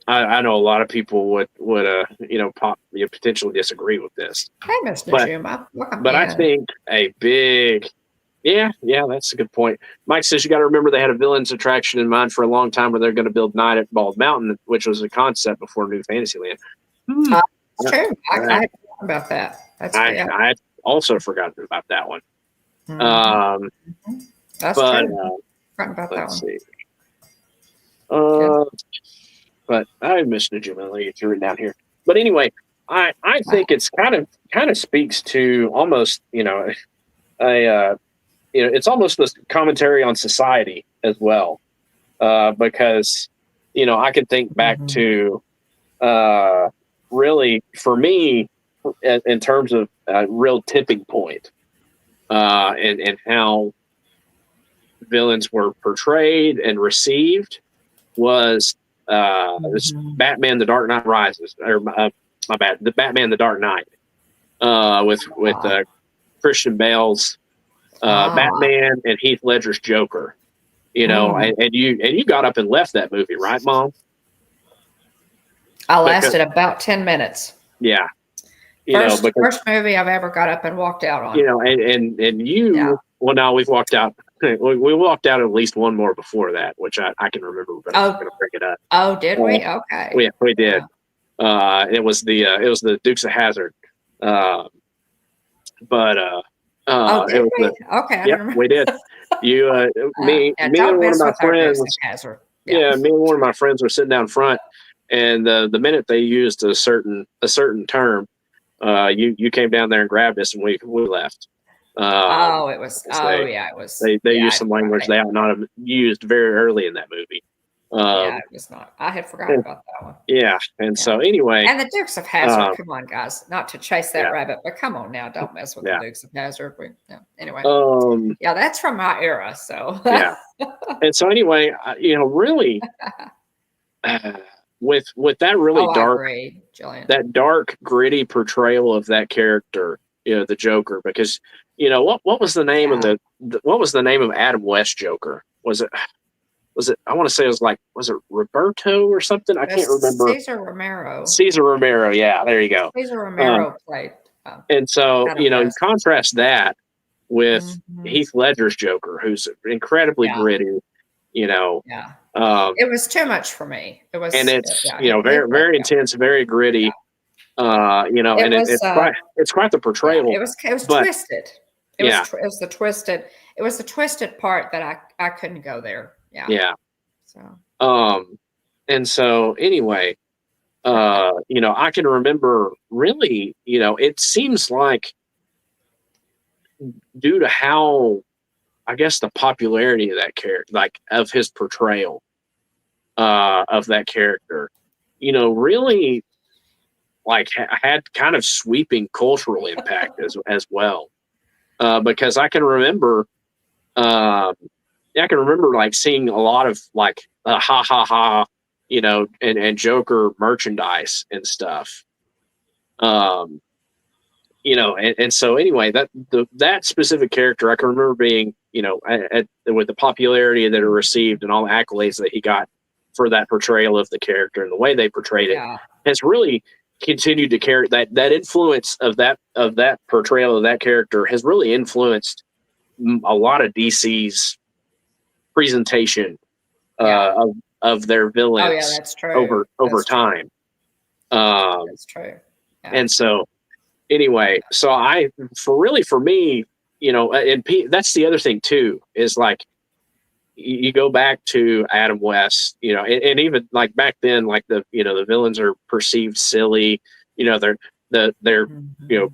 Speaker 2: I know a lot of people would potentially disagree with this,
Speaker 1: Hey, Mr.
Speaker 2: but
Speaker 1: Juma, welcome
Speaker 2: I
Speaker 1: in.
Speaker 2: think a big, yeah, that's a good point. Mike says you got to remember they had a villains attraction in mind for a long time where they're going to build Night at Bald Mountain, which was a concept before New Fantasyland. Hmm.
Speaker 1: It's true. I
Speaker 2: I,
Speaker 1: forgot about that. That's
Speaker 2: I
Speaker 1: yeah.
Speaker 2: I also forgotten about that one.
Speaker 1: Mm-hmm.
Speaker 2: Um,
Speaker 1: That's
Speaker 2: but
Speaker 1: true. Forgot about that
Speaker 2: let's
Speaker 1: one.
Speaker 2: see.
Speaker 1: Yeah.
Speaker 2: Uh, but I missed Ninja Melody. You threw it down here. But anyway, I think it's kind of speaks to almost a it's almost this commentary on society as well, because I could think back
Speaker 1: Mm-hmm.
Speaker 2: to really for me in terms of a real tipping point, and how villains were portrayed and received was this
Speaker 1: Mm-hmm.
Speaker 2: Batman: The Dark Knight Rises, or my bad, the Batman: The Dark Knight, with
Speaker 1: Ah,
Speaker 2: Christian Bale's
Speaker 1: ah.
Speaker 2: Batman and Heath Ledger's Joker.
Speaker 1: Mm.
Speaker 2: And you got up and left that movie, right, Mom?
Speaker 1: I
Speaker 2: Because
Speaker 1: lasted about 10 minutes.
Speaker 2: yeah,
Speaker 1: First
Speaker 2: because
Speaker 1: first movie I've ever got up and walked out on.
Speaker 2: and
Speaker 1: Yeah.
Speaker 2: you, well, now we've walked out. We walked out at least one more before that, which I can remember, but I'm not
Speaker 1: Oh,
Speaker 2: going to bring it up.
Speaker 1: oh, did
Speaker 2: Uh,
Speaker 1: we? Okay.
Speaker 2: we did.
Speaker 1: Yeah.
Speaker 2: It was the Dukes of Hazard. Uh, but
Speaker 1: Oh,
Speaker 2: it
Speaker 1: did
Speaker 2: was the
Speaker 1: we? Okay, I
Speaker 2: Yep,
Speaker 1: don't remember.
Speaker 2: we did. You,
Speaker 1: Yeah,
Speaker 2: me and
Speaker 1: don't
Speaker 2: one of
Speaker 1: mess
Speaker 2: my
Speaker 1: with our Dukes of
Speaker 2: friends.
Speaker 1: Hazzard. Yeah.
Speaker 2: Yeah, me and one of my friends were sitting down front, and the minute they used a certain term, you came down there and grabbed us, and we left.
Speaker 1: Oh, it was.
Speaker 2: Because
Speaker 1: Oh, yeah, it was.
Speaker 2: they
Speaker 1: Yeah,
Speaker 2: used some language they ought not have used very early in that movie.
Speaker 1: yeah,
Speaker 2: Um,
Speaker 1: it was not. I had forgotten about that one.
Speaker 2: yeah, and
Speaker 1: Yeah.
Speaker 2: so anyway,
Speaker 1: And the Dukes of Hazzard.
Speaker 2: um,
Speaker 1: Come on, guys. Not to chase that
Speaker 2: yeah,
Speaker 1: rabbit, but come on now, don't mess with the
Speaker 2: yeah,
Speaker 1: Dukes of Hazzard. Yeah. Anyway,
Speaker 2: um,
Speaker 1: yeah, that's from my era. So.
Speaker 2: yeah, and so anyway, really, with that really
Speaker 1: Oh, I
Speaker 2: dark,
Speaker 1: agree, Jillian.
Speaker 2: that dark, gritty portrayal of that character, the Joker, because what was the name of
Speaker 1: Yeah.
Speaker 2: what was the name of Adam West Joker? Was it I want to say it was it Roberto or something? I can't remember.
Speaker 1: Caesar Romero.
Speaker 2: Caesar Romero, yeah, there you go.
Speaker 1: Caesar
Speaker 2: Um,
Speaker 1: Romero played
Speaker 2: and so
Speaker 1: Adam
Speaker 2: you
Speaker 1: West.
Speaker 2: contrast that with
Speaker 1: Hmm.
Speaker 2: Heath Ledger's Joker, who's incredibly
Speaker 1: Yeah.
Speaker 2: gritty, you know,
Speaker 1: Yeah.
Speaker 2: um,
Speaker 1: It was too much for me. It
Speaker 2: and
Speaker 1: was,
Speaker 2: it's
Speaker 1: yeah.
Speaker 2: very very
Speaker 1: Yeah.
Speaker 2: intense, very gritty.
Speaker 1: It
Speaker 2: And
Speaker 1: was,
Speaker 2: it's quite the
Speaker 1: yeah.
Speaker 2: portrayal.
Speaker 1: It was
Speaker 2: But
Speaker 1: twisted.
Speaker 2: yeah,
Speaker 1: It was the twisted. It was the twisted part that I couldn't go there. Yeah.
Speaker 2: yeah,
Speaker 1: So,
Speaker 2: And so anyway, I can remember really, it seems like due to how, I guess, the popularity of that character, like of his portrayal of that character, really like had kind of sweeping cultural impact as well. Because I can remember, like seeing a lot of like ha ha ha, and Joker merchandise and stuff. Um, and so anyway, that specific character, I can remember being, with the popularity that it received and all the accolades that he got for that portrayal of the character and the way they portrayed it,
Speaker 1: yeah.
Speaker 2: has really continued to carry that influence of that portrayal of that character has really influenced a lot of DC's presentation
Speaker 1: Yeah.
Speaker 2: of their
Speaker 1: Oh, yeah,
Speaker 2: villains
Speaker 1: that's true.
Speaker 2: over
Speaker 1: That's true.
Speaker 2: time.
Speaker 1: That's true. Yeah.
Speaker 2: And so anyway, so for me, and that's the other thing too, is like you go back to Adam West, and even like back then, like the villains are perceived silly, they're
Speaker 1: Mhm.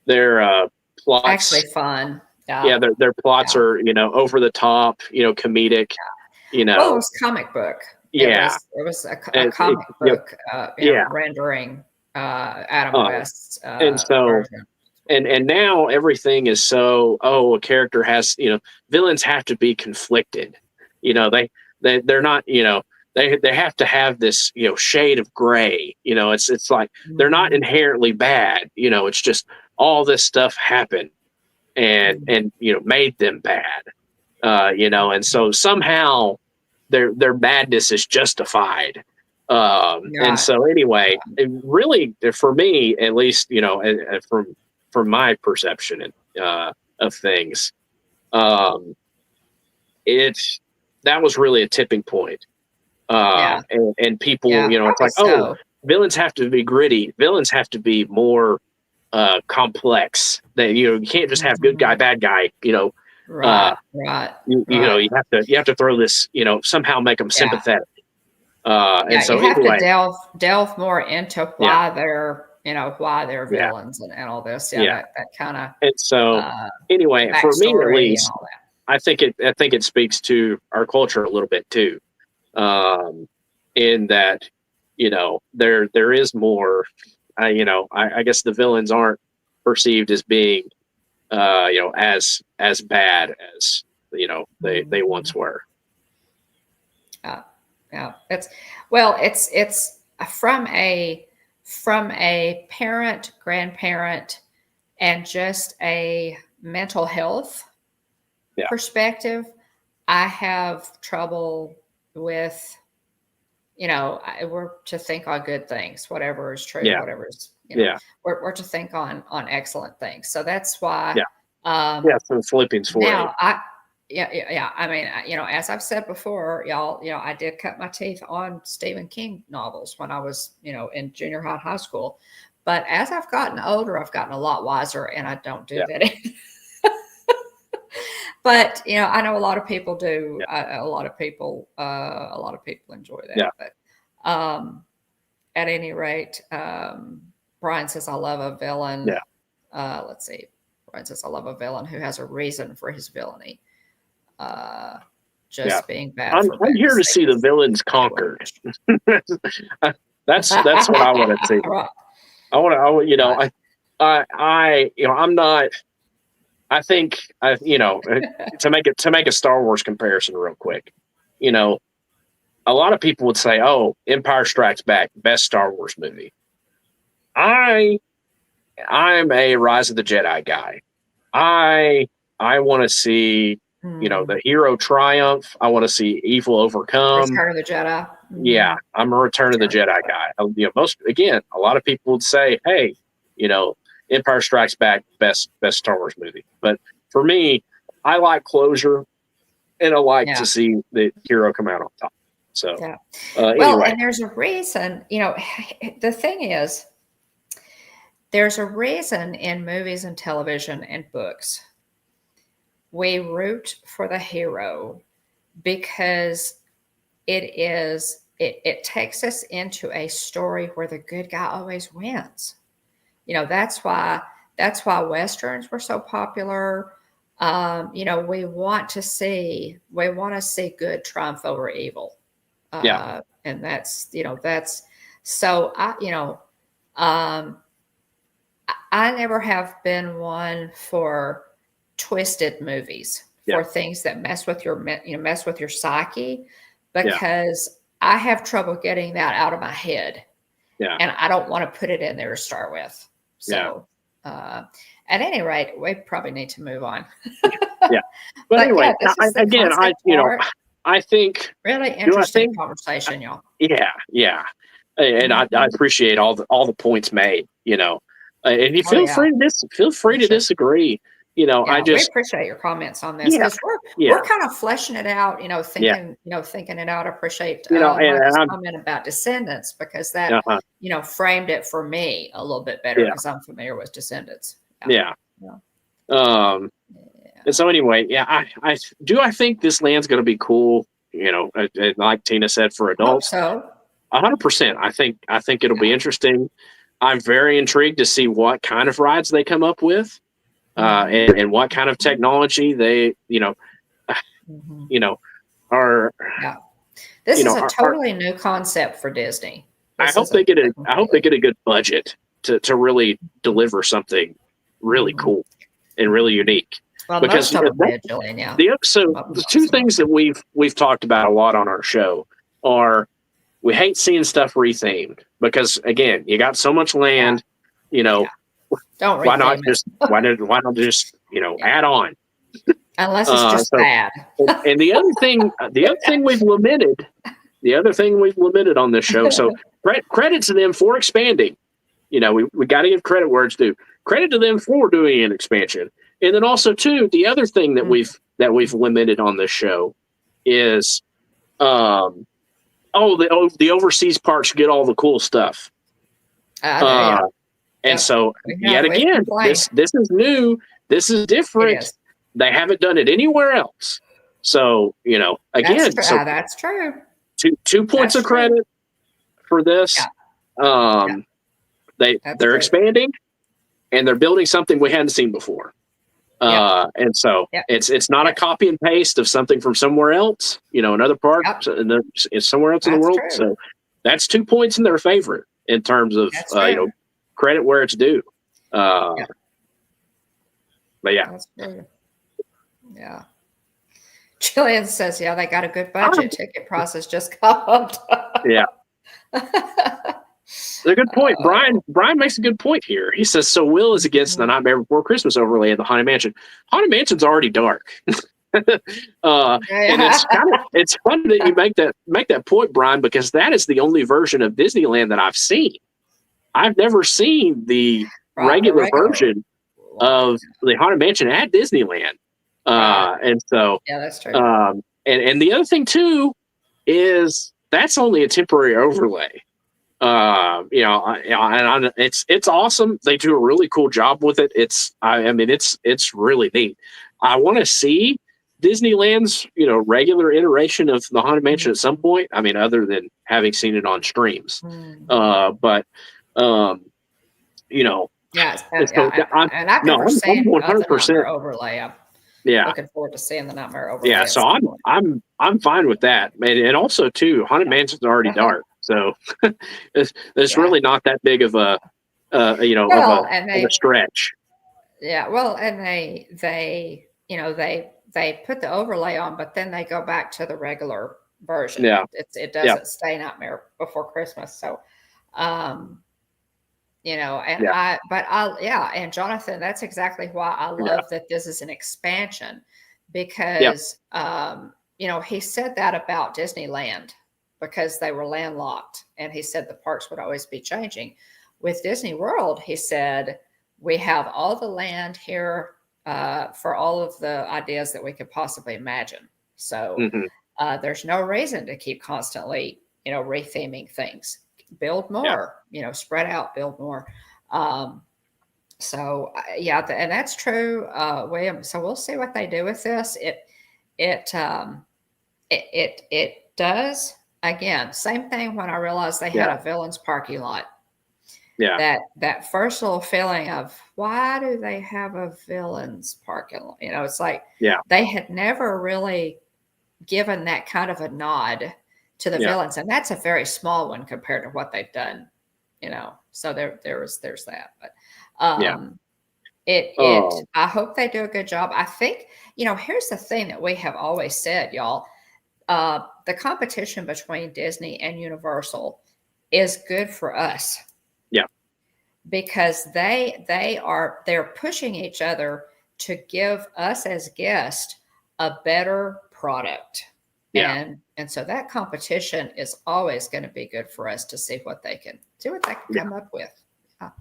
Speaker 2: their plots,
Speaker 1: Actually fun.
Speaker 2: yeah,
Speaker 1: Yeah.
Speaker 2: their plots
Speaker 1: Yeah.
Speaker 2: are over the top, comedic,
Speaker 1: Well, it was comic book.
Speaker 2: yeah,
Speaker 1: It was a
Speaker 2: and
Speaker 1: comic book,
Speaker 2: yeah,
Speaker 1: rendering Adam
Speaker 2: uh,
Speaker 1: West's
Speaker 2: and so
Speaker 1: version.
Speaker 2: and now everything is so, a character has, villains have to be conflicted, they're not, they have to have this, shade of gray, it's like they're not
Speaker 1: Mhm.
Speaker 2: inherently bad, it's just all this stuff happened
Speaker 1: Mhm.
Speaker 2: and made them bad, and so somehow their madness is justified. And
Speaker 1: Right.
Speaker 2: so anyway, it really, for me at least, from my perception of things, um, it's that was really a tipping point.
Speaker 1: Yeah.
Speaker 2: And people,
Speaker 1: Yeah.
Speaker 2: it's
Speaker 1: Probably
Speaker 2: like, oh,
Speaker 1: so.
Speaker 2: villains have to be gritty. Villains have to be more complex. That you can't just have good guy,
Speaker 1: Mhm.
Speaker 2: bad guy. Uh,
Speaker 1: Right. Right.
Speaker 2: you
Speaker 1: Right.
Speaker 2: have to throw this, somehow make them
Speaker 1: Yeah.
Speaker 2: sympathetic. And
Speaker 1: Yeah. You
Speaker 2: so
Speaker 1: have to
Speaker 2: anyway,
Speaker 1: delve more into
Speaker 2: yeah,
Speaker 1: why they're
Speaker 2: yeah,
Speaker 1: villains and all this. Yeah.
Speaker 2: yeah.
Speaker 1: That kind of
Speaker 2: And so
Speaker 1: uh,
Speaker 2: anyway, for me at
Speaker 1: backstory and
Speaker 2: least,
Speaker 1: all that.
Speaker 2: I think it speaks to our culture a little bit too. In that, there is more. I guess the villains aren't perceived as being, as bad as they once
Speaker 1: Mhm.
Speaker 2: were.
Speaker 1: Yeah, yeah. It's from a parent, grandparent, and just a mental health
Speaker 2: Yeah,
Speaker 1: perspective. I have trouble with, we're to think on good things, whatever is true,
Speaker 2: yeah,
Speaker 1: whatever is,
Speaker 2: yeah,
Speaker 1: we're to think on excellent things. So that's why,
Speaker 2: yeah,
Speaker 1: um,
Speaker 2: yeah. From Philippians 4:8.
Speaker 1: now yeah. I mean, as I've said before, y'all, I did cut my teeth on Stephen King novels when I was, in junior high, high school. But as I've gotten older, I've gotten a lot wiser, and I don't do
Speaker 2: Yeah,
Speaker 1: that. But I know a lot of people do.
Speaker 2: yeah,
Speaker 1: A lot of people enjoy
Speaker 2: yeah,
Speaker 1: that. But at any rate, Brian says, "I love a villain."
Speaker 2: yeah,
Speaker 1: Let's see. Brian says, "I love a villain who has a reason for his villainy. Uh,
Speaker 2: yeah.
Speaker 1: just being bad for
Speaker 2: I'm
Speaker 1: bad's
Speaker 2: here to
Speaker 1: sake
Speaker 2: see the
Speaker 1: is
Speaker 2: villains
Speaker 1: a bit
Speaker 2: conquered.
Speaker 1: much."
Speaker 2: That's what I want to see.
Speaker 1: Right.
Speaker 2: I want,
Speaker 1: Right.
Speaker 2: I'm not. I think, to make a Star Wars comparison real quick, you know, a lot of people would say, "Oh, Empire Strikes Back, best Star Wars movie." I I'm a Rise of the Jedi guy. I I want to see,
Speaker 1: Hmm.
Speaker 2: the hero triumph. I want to see evil overcome.
Speaker 1: Return of the Jedi.
Speaker 2: Yeah,
Speaker 1: Hmm.
Speaker 2: I'm a Return of the
Speaker 1: Return of the
Speaker 2: Jedi guy. Most again, a lot of people would say, "Hey, you know, Empire Strikes Back, best Star Wars movie." But for me, I like closure, and I
Speaker 1: Jedi.
Speaker 2: like
Speaker 1: Yeah.
Speaker 2: to see the hero come out on top. So,
Speaker 1: Yeah. Well,
Speaker 2: anyway,
Speaker 1: and there's a reason, the thing is, there's a reason in movies and television and books we root for the hero because it takes us into a story where the good guy always wins. That's why Westerns were so popular. We want to see good triumph over evil. And that's so um, I never have been one for twisted movies, for things that mess with your psyche, because I have trouble getting that out of my head. And I don't want to put it in there to start with. So, at any rate, we probably need to move on.
Speaker 2: But anyway,
Speaker 1: this is the
Speaker 2: again,
Speaker 1: concept
Speaker 2: I think
Speaker 1: really interesting conversation, y'all.
Speaker 2: and I appreciate all the points made. And you feel free to disagree.
Speaker 1: We appreciate your comments on this because we're kind of fleshing it out. Thinking it out. I appreciate Mike's comment about Descendants, because that framed it for me a little bit better because I'm familiar with Descendants.
Speaker 2: And so anyway, I think this land's going to be cool. Like Tina said, for adults.
Speaker 1: So
Speaker 2: 100%. I think it'll be interesting. I'm very intrigued to see what kind of rides they come up with, and what kind of technology they, are.
Speaker 1: This is a totally new concept for Disney.
Speaker 2: I hope they get a good budget to really deliver something really cool and really unique.
Speaker 1: Well, because most of them did, Jillian,
Speaker 2: the two things that we've talked about a lot on our show are, we hate seeing stuff rethemed because, again, you got so much land. Don't why not just add on,
Speaker 1: unless it's just bad.
Speaker 2: And the other thing we've lamented on this show. So credit to them for expanding. We got to give credit where it's due. Credit to them for doing an expansion. And then also, too, the other thing that we've limited on this show is, the overseas parks get all the cool stuff. And so, yet again, this is new. This is different. They haven't done it anywhere else. So, again,
Speaker 1: that's true.
Speaker 2: 2 points of credit for this. They're expanding, and they're building something we hadn't seen before. And so it's not a copy and paste of something from somewhere else, another park, it's somewhere else in the world.
Speaker 1: True.
Speaker 2: So that's 2 points in their favor in terms of, credit where it's due. But
Speaker 1: that's true. Jillian says, they got a good budget. Ticket prices just caught up.
Speaker 2: It's a good point. Brian makes a good point here. He says, so Will is against the Nightmare Before Christmas overlay of the Haunted Mansion. Haunted Mansion's already dark. And it's fun that you make that point, Brian, because that is the only version of Disneyland that I've seen. I've never seen the regular version of the Haunted Mansion at Disneyland. And so that's true. And the other thing too is that's only a temporary overlay. It's awesome. They do a really cool job with it. It's really neat. I want to see Disneyland's, regular iteration of the Haunted Mansion at some point. Other than having seen it on streams.
Speaker 1: Yes, and I've never seen 100% overlay. I'm looking forward to seeing the Nightmare overlay.
Speaker 2: Yeah, so I'm fine with that, man. And also too, Haunted Mansion's already dark, so it's really not that big of a a stretch.
Speaker 1: Yeah, well, and they put the overlay on, but then they go back to the regular version.
Speaker 2: Yeah,
Speaker 1: it doesn't stay Nightmare Before Christmas. So, and Jonathan, that's exactly why I love that this is an expansion, because he said that about Disneyland because they were landlocked, and he said the parks would always be changing. With Disney World, he said, we have all the land here for all of the ideas that we could possibly imagine. So there's no reason to keep constantly, retheming things. Build more, spread out, build more. And that's true, William. So we'll see what they do with this. does. Again, same thing when I realized they had a villains parking lot.
Speaker 2: Yeah.
Speaker 1: That first little feeling of, why do they have a villains parking lot? It's like they had never really given that kind of a nod to the villains, and that's a very small one compared to what they've done. So there's that. But I hope they do a good job. I think, here's the thing that we have always said, y'all. The competition between Disney and Universal is good for us.
Speaker 2: Yeah.
Speaker 1: Because they're pushing each other to give us as guests a better product.
Speaker 2: Yeah.
Speaker 1: And so that competition is always going to be good for us to see what they can come up with.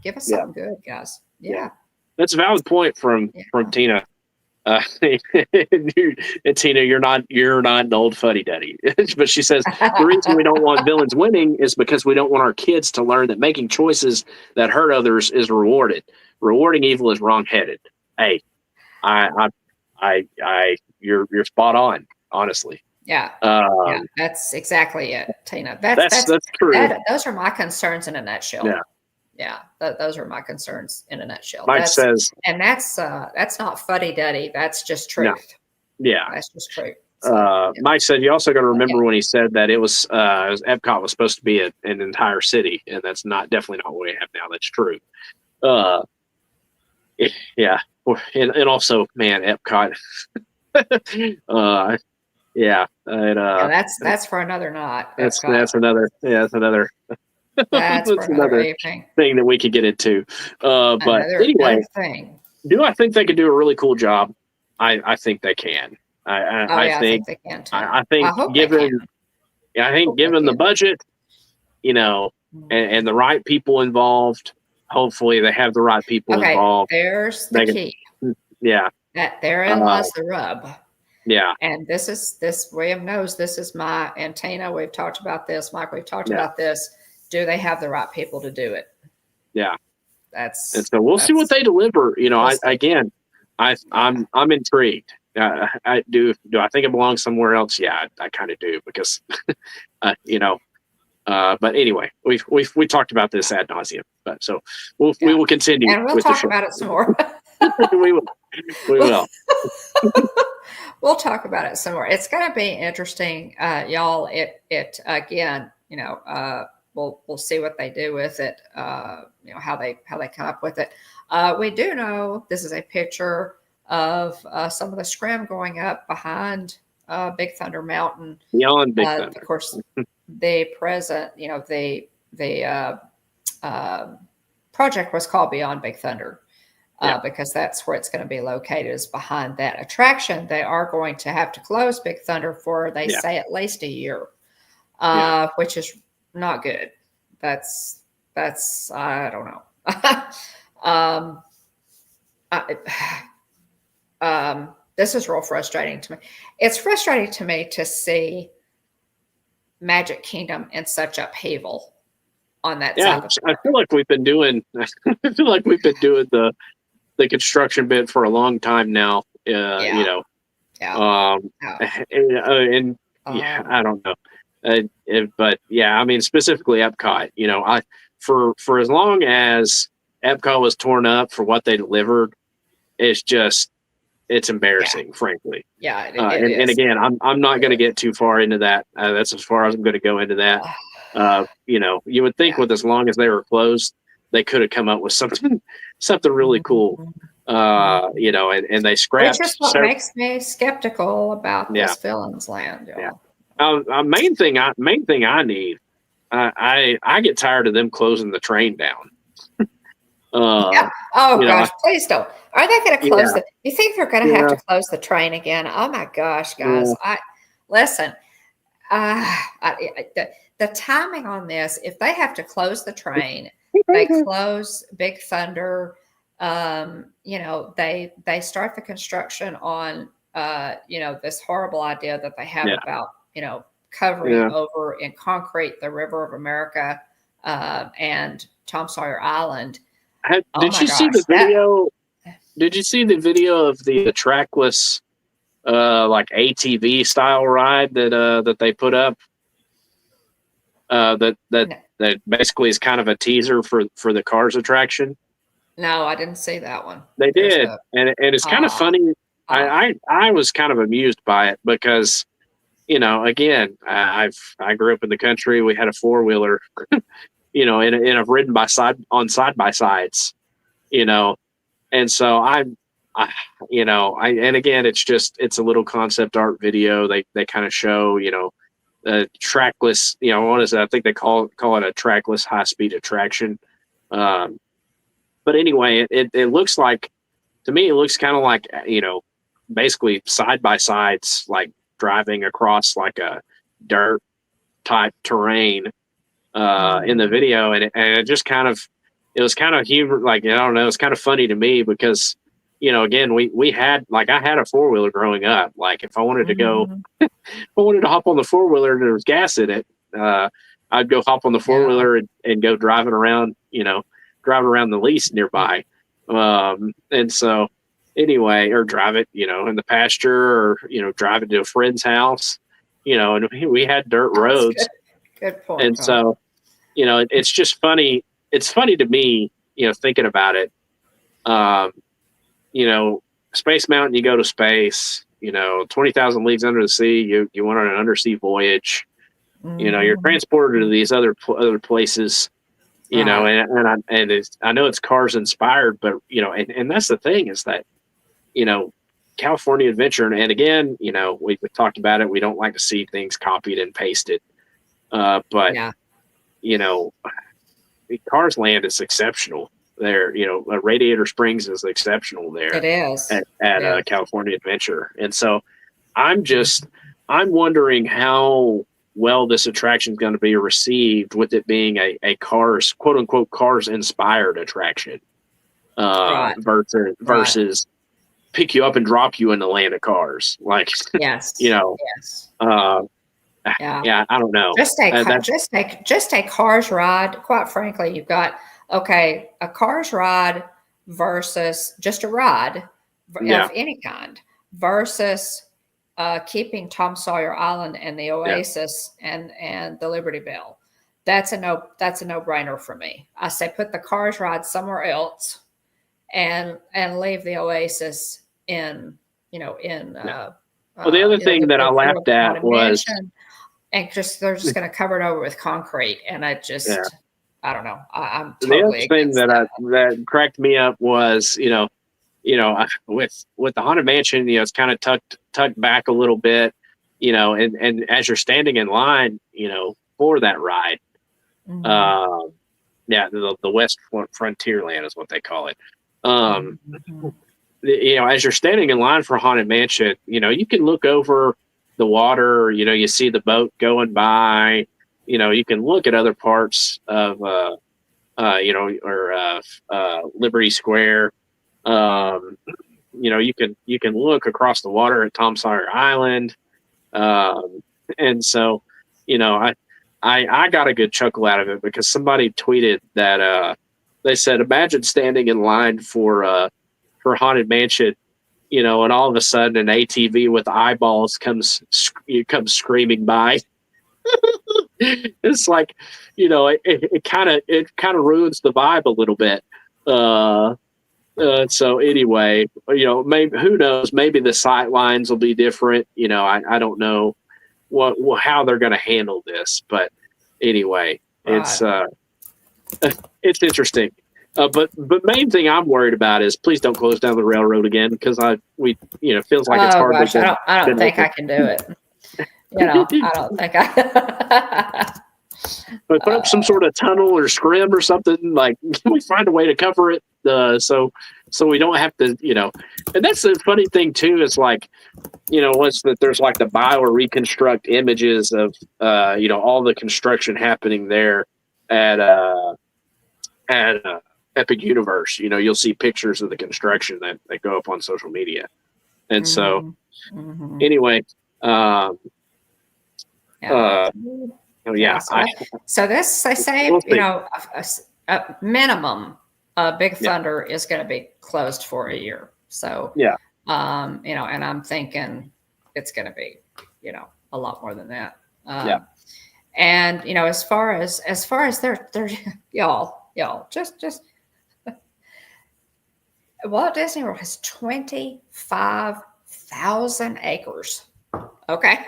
Speaker 1: Give us something good, guys. Yeah.
Speaker 2: That's a valid point from Tina. And Tina, you're not an old fuddy-duddy. But she says the reason we don't want villains winning is because we don't want our kids to learn that making choices that hurt others is rewarded. Rewarding evil is wrong-headed. Hey, you're spot on, honestly.
Speaker 1: Yeah. That's exactly it, Tina.
Speaker 2: That's true.
Speaker 1: Those are my concerns in a nutshell.
Speaker 2: Yeah.
Speaker 1: Those are my concerns in a nutshell.
Speaker 2: Mike says,
Speaker 1: and that's not fuddy-duddy. That's just truth.
Speaker 2: No. Yeah,
Speaker 1: that's just truth.
Speaker 2: Mike said you also got to remember when he said that it was Epcot was supposed to be an entire city, and that's definitely not what we have now. That's true. Yeah, and also, man, Epcot.
Speaker 1: That's for another knot.
Speaker 2: That's another. Yeah, that's another.
Speaker 1: That's for another evening.
Speaker 2: Thing that we could get into. But anyway, do I think they could do a really cool job? I think they can. I think
Speaker 1: they can too.
Speaker 2: I think given the budget, and the right people involved, hopefully they have the right people involved.
Speaker 1: There's the key. That therein lies the rub.
Speaker 2: Yeah.
Speaker 1: And William knows this is and Tina, we've talked about this. Mike, we've talked about this. Do they have the right people to do it?
Speaker 2: Yeah. And so we'll see what they deliver. I'm intrigued. I do I think it belongs somewhere else? Yeah, I kind of do because, but anyway, we talked about this ad nauseum, but so we will continue.
Speaker 1: And we'll talk about it some more.
Speaker 2: We will.
Speaker 1: We'll talk about it some more. It's going to be interesting, y'all. It again, we'll see what they do with it. How they come up with it. We do know this is a picture of some of the scrim going up behind Big Thunder Mountain.
Speaker 2: Beyond Big Thunder.
Speaker 1: Of course, the present, the project was called Beyond Big Thunder. Because that's where it's going to be located, is behind that attraction. They are going to have to close Big Thunder for, they say, at least a year, which is not good. That's I don't know. This is real frustrating to me. It's frustrating to me to see Magic Kingdom in such upheaval on that side.
Speaker 2: I feel like we've been doing the construction bit for a long time now. I don't know. But I mean, specifically Epcot, for as long as Epcot was torn up for what they delivered, it's embarrassing, frankly.
Speaker 1: Yeah.
Speaker 2: And again, I'm not going to get too far into that. That's as far as I'm going to go into that. You would think with as long as they were closed, they could have come up with something really cool. And they scrapped.
Speaker 1: Which is what makes me skeptical about this Villains Land.
Speaker 2: Main thing I need. I get tired of them closing the train down.
Speaker 1: Gosh, please don't. Are they going to close the? You think they're going to have to close the train again? Oh my gosh, guys! Listen. The timing on this. If they have to close the train, they close Big Thunder. They start the construction on this horrible idea that they have about covering over in concrete the River of America and Tom Sawyer Island.
Speaker 2: Did you see the video? Did you see the video of the trackless like ATV style ride that they put up. That
Speaker 1: No,
Speaker 2: basically is kind of a teaser for the Cars attraction.
Speaker 1: no, I didn't see that one.
Speaker 2: They
Speaker 1: There's
Speaker 2: did,
Speaker 1: a
Speaker 2: and it's kind of
Speaker 1: ah
Speaker 2: funny.
Speaker 1: ah.
Speaker 2: I was kind of amused by it because, again, I grew up in the country. We had a 4-wheeler, and I've ridden side by sides, you know, and so I, and again, it's a little concept art video. They kind of show, a trackless, what is it? I think they call it a trackless high speed attraction. Um, but anyway, it looks like, to me, it looks kind of like, basically side by sides, like driving across like a dirt type terrain in the video, and it just kind of, it was kind of humor, like, I don't know, it's kind of funny to me because, again, we had, like, I had a 4-wheeler growing up. Like, if I wanted to go,
Speaker 1: Mhm.
Speaker 2: if I wanted to hop on the 4-wheeler and there was gas in it, I'd go hop on the
Speaker 1: Yeah.
Speaker 2: 4-wheeler and go driving around, driving around the lease nearby. And so anyway, or drive it, in the pasture, or, drive it to a friend's house, and we had dirt
Speaker 1: That's good.
Speaker 2: roads.
Speaker 1: Good point,
Speaker 2: And
Speaker 1: Tom.
Speaker 2: so, it's just funny. It's funny to me, thinking about it. Um, Space Mountain, you go to space, 20,000 leagues under the sea, you went on an undersea voyage, you're
Speaker 1: Mhm.
Speaker 2: transported to these other places,
Speaker 1: Right.
Speaker 2: I know it's Cars inspired, but, and that's the thing, is that, California Adventure, and again, we talked about it. We don't like to see things copied and pasted. But,
Speaker 1: Yeah,
Speaker 2: you know, Cars Land is exceptional there. Radiator Springs is exceptional
Speaker 1: it
Speaker 2: there
Speaker 1: is.
Speaker 2: at
Speaker 1: It is.
Speaker 2: California Adventure. And so I'm wondering how well this attraction is going to be received, with it being a Cars, quote unquote, Cars inspired attraction,
Speaker 1: Right. Right.
Speaker 2: versus pick you up and drop you in the land of Cars. Like, you
Speaker 1: Yes.
Speaker 2: know,
Speaker 1: Yes.
Speaker 2: uh,
Speaker 1: Yeah.
Speaker 2: yeah, I don't know.
Speaker 1: Just a
Speaker 2: That
Speaker 1: just a Cars ride. Quite frankly, you've got a Cars ride versus just a ride
Speaker 2: Yeah,
Speaker 1: of any kind versus keeping Tom Sawyer Island and the
Speaker 2: yeah,
Speaker 1: Oasis and the Liberty Bell. That's a no brainer for me. I say put the Cars ride somewhere else and leave the Oasis in
Speaker 2: yeah. Well, the other thing that I
Speaker 1: the
Speaker 2: laughed at
Speaker 1: Haunted
Speaker 2: was,
Speaker 1: Mansion, and just they're just going to cover it over with concrete, and
Speaker 2: yeah.
Speaker 1: I don't know. I'm
Speaker 2: The other
Speaker 1: totally
Speaker 2: thing
Speaker 1: against that.
Speaker 2: that cracked me up was, with the Haunted Mansion, it's kind of tucked back a little bit, and as you're standing in line, for that ride,
Speaker 1: Mhm.
Speaker 2: um, yeah, the West Frontierland is what they call it. Um,
Speaker 1: Mhm.
Speaker 2: as you're standing in line for Haunted Mansion, you can look over the water, you see the boat going by, you can look at other parts of, or Liberty Square. Um, you can look across the water at Tom Sawyer Island. Um, and so, I got a good chuckle out of it because somebody tweeted that, they said, imagine standing in line for Haunted Mansion, and all of a sudden an ATV with eyeballs comes screaming by. It's like, it kind of ruins the vibe a little bit. So anyway, maybe, who knows? Maybe the sight lines will be different. I don't know how they're going to handle this, but anyway,
Speaker 1: Right.
Speaker 2: it's interesting. But main thing I'm worried about is, please don't close down the railroad again, because feels like it's
Speaker 1: Oh
Speaker 2: hardly
Speaker 1: gosh, I don't
Speaker 2: been
Speaker 1: think I
Speaker 2: open.
Speaker 1: can do it. I don't think I.
Speaker 2: But put up some
Speaker 1: uh,
Speaker 2: sort of tunnel or scrim or something. Like, can we find a way to cover it, so we don't have to, And that's the funny thing too. Is like, what's that? There's like the bio or reconstruct images of, all the construction happening there at Epic Universe. You'll see pictures of the construction that go up on social media. And so
Speaker 1: mhm, mhm.
Speaker 2: anyway, um,
Speaker 1: Yeah.
Speaker 2: uh, oh
Speaker 1: Yeah.
Speaker 2: yeah,
Speaker 1: So this they
Speaker 2: we'll
Speaker 1: say
Speaker 2: see.
Speaker 1: a minimum Big
Speaker 2: Yeah,
Speaker 1: Thunder is going to be closed for a year. So
Speaker 2: yeah,
Speaker 1: And I'm thinking it's going to be, a lot more than that.
Speaker 2: Yeah.
Speaker 1: And as far as they're y'all just Walt Disney World has 25,000 acres. Okay.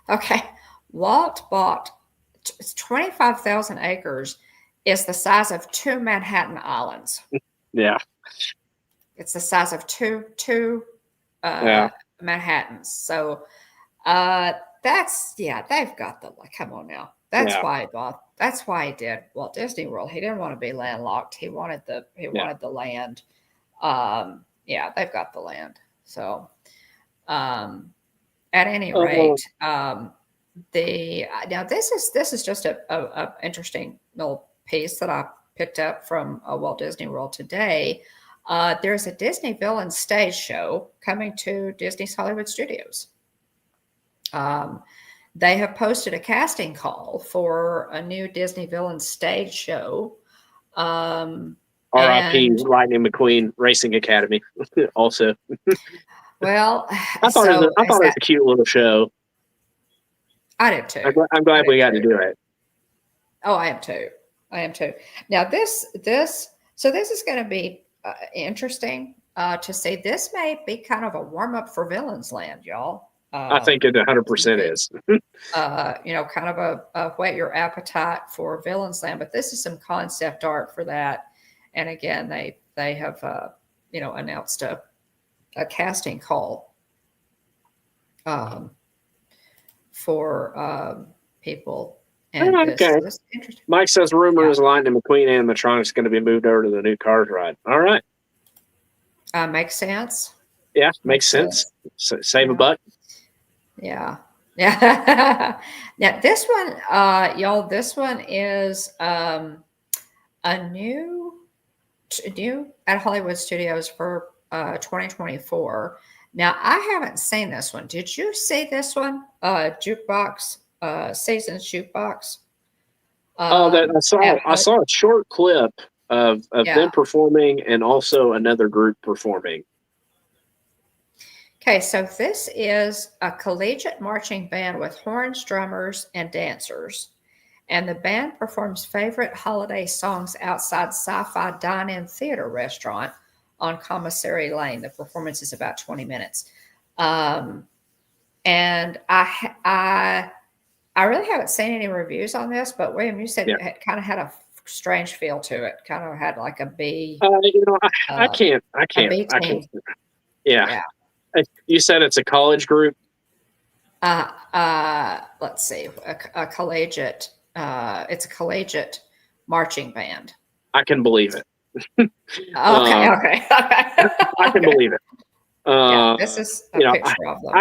Speaker 1: Okay. Walt bought 25,000 acres is the size of 2 Manhattan islands.
Speaker 2: Yeah.
Speaker 1: It's the size of two
Speaker 2: Yeah.
Speaker 1: Manhattans. So they've got the, like, come on now.
Speaker 2: Yeah.
Speaker 1: That's why he did Walt Disney World. He didn't want to be landlocked. He wanted the land. They've got the land. So at any rate, now this is just a interesting little piece that I picked up from Walt Disney World today. There's a Disney villain stage show coming to Disney's Hollywood Studios. They have posted a casting call for a new Disney villain stage show.
Speaker 2: R.I.P. Lightning McQueen Racing Academy. Also,
Speaker 1: well,
Speaker 2: I thought it was a cute little show.
Speaker 1: I did too.
Speaker 2: I'm glad we got to do it.
Speaker 1: Oh, I am too. Now this is going to be interesting to see. This may be kind of a warm up for Villains Land, y'all.
Speaker 2: I think it 100% is.
Speaker 1: Kind of a whet your appetite for Villains Land, but this is some concept art for that. And again, they have announced a casting call for people. And
Speaker 2: okay.
Speaker 1: this is interesting.
Speaker 2: Mike says rumor is Lightning McQueen animatronics is going to be moved over to the new Cars ride. All right.
Speaker 1: Makes sense.
Speaker 2: Yeah, makes sense. Save a buck.
Speaker 1: Yeah. Now this one, y'all, this one is a new at Hollywood Studios for 2024. Now I haven't seen this one. Did you see this one? Jukebox, Seasons Jukebox.
Speaker 2: I saw a short clip of them performing and also another group performing.
Speaker 1: Okay, so this is a collegiate marching band with horns, drummers, and dancers. And the band performs favorite holiday songs outside Sci-Fi Dine-In Theater restaurant on Commissary Lane. The performance is about 20 minutes. And I really haven't seen any reviews on this, but William, you said it kind of had a strange feel to it. Kind of had like a B.
Speaker 2: I can't. Yeah. You said it's a college group.
Speaker 1: Let's see, a collegiate. It's a collegiate marching band.
Speaker 2: I can believe it.
Speaker 1: Okay.
Speaker 2: I can believe it.
Speaker 1: This is a picture of them.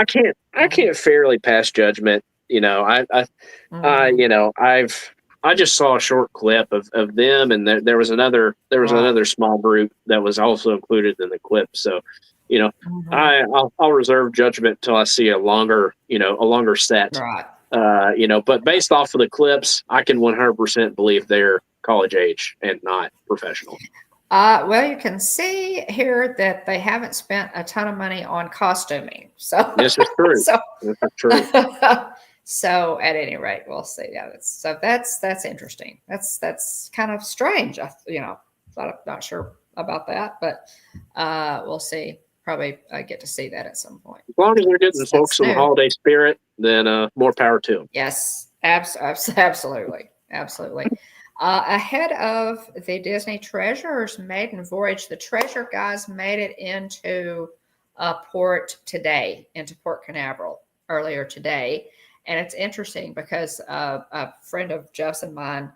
Speaker 2: I can't fairly pass judgment. I just saw a short clip of them, and there was another small group that was also included in the clip. So, I'll reserve judgment till I see a longer set.
Speaker 1: Right.
Speaker 2: But based off of the clips, I can 100% believe they're college age and not professional.
Speaker 1: Well, you can see here that they haven't spent a ton of money on costuming. So
Speaker 2: this is true. This is true.
Speaker 1: So at any rate, we'll see. Yeah, that's interesting. That's kind of strange. I'm not sure about that, but we'll see. Probably get to see that at some point.
Speaker 2: As long as they're getting folks in the holiday spirit, then more power to them.
Speaker 1: Yes, absolutely. Ahead of the Disney Treasures maiden voyage, the Treasure guys made it into port today, into Port Canaveral earlier today. And it's interesting because a friend of Jeff's and mine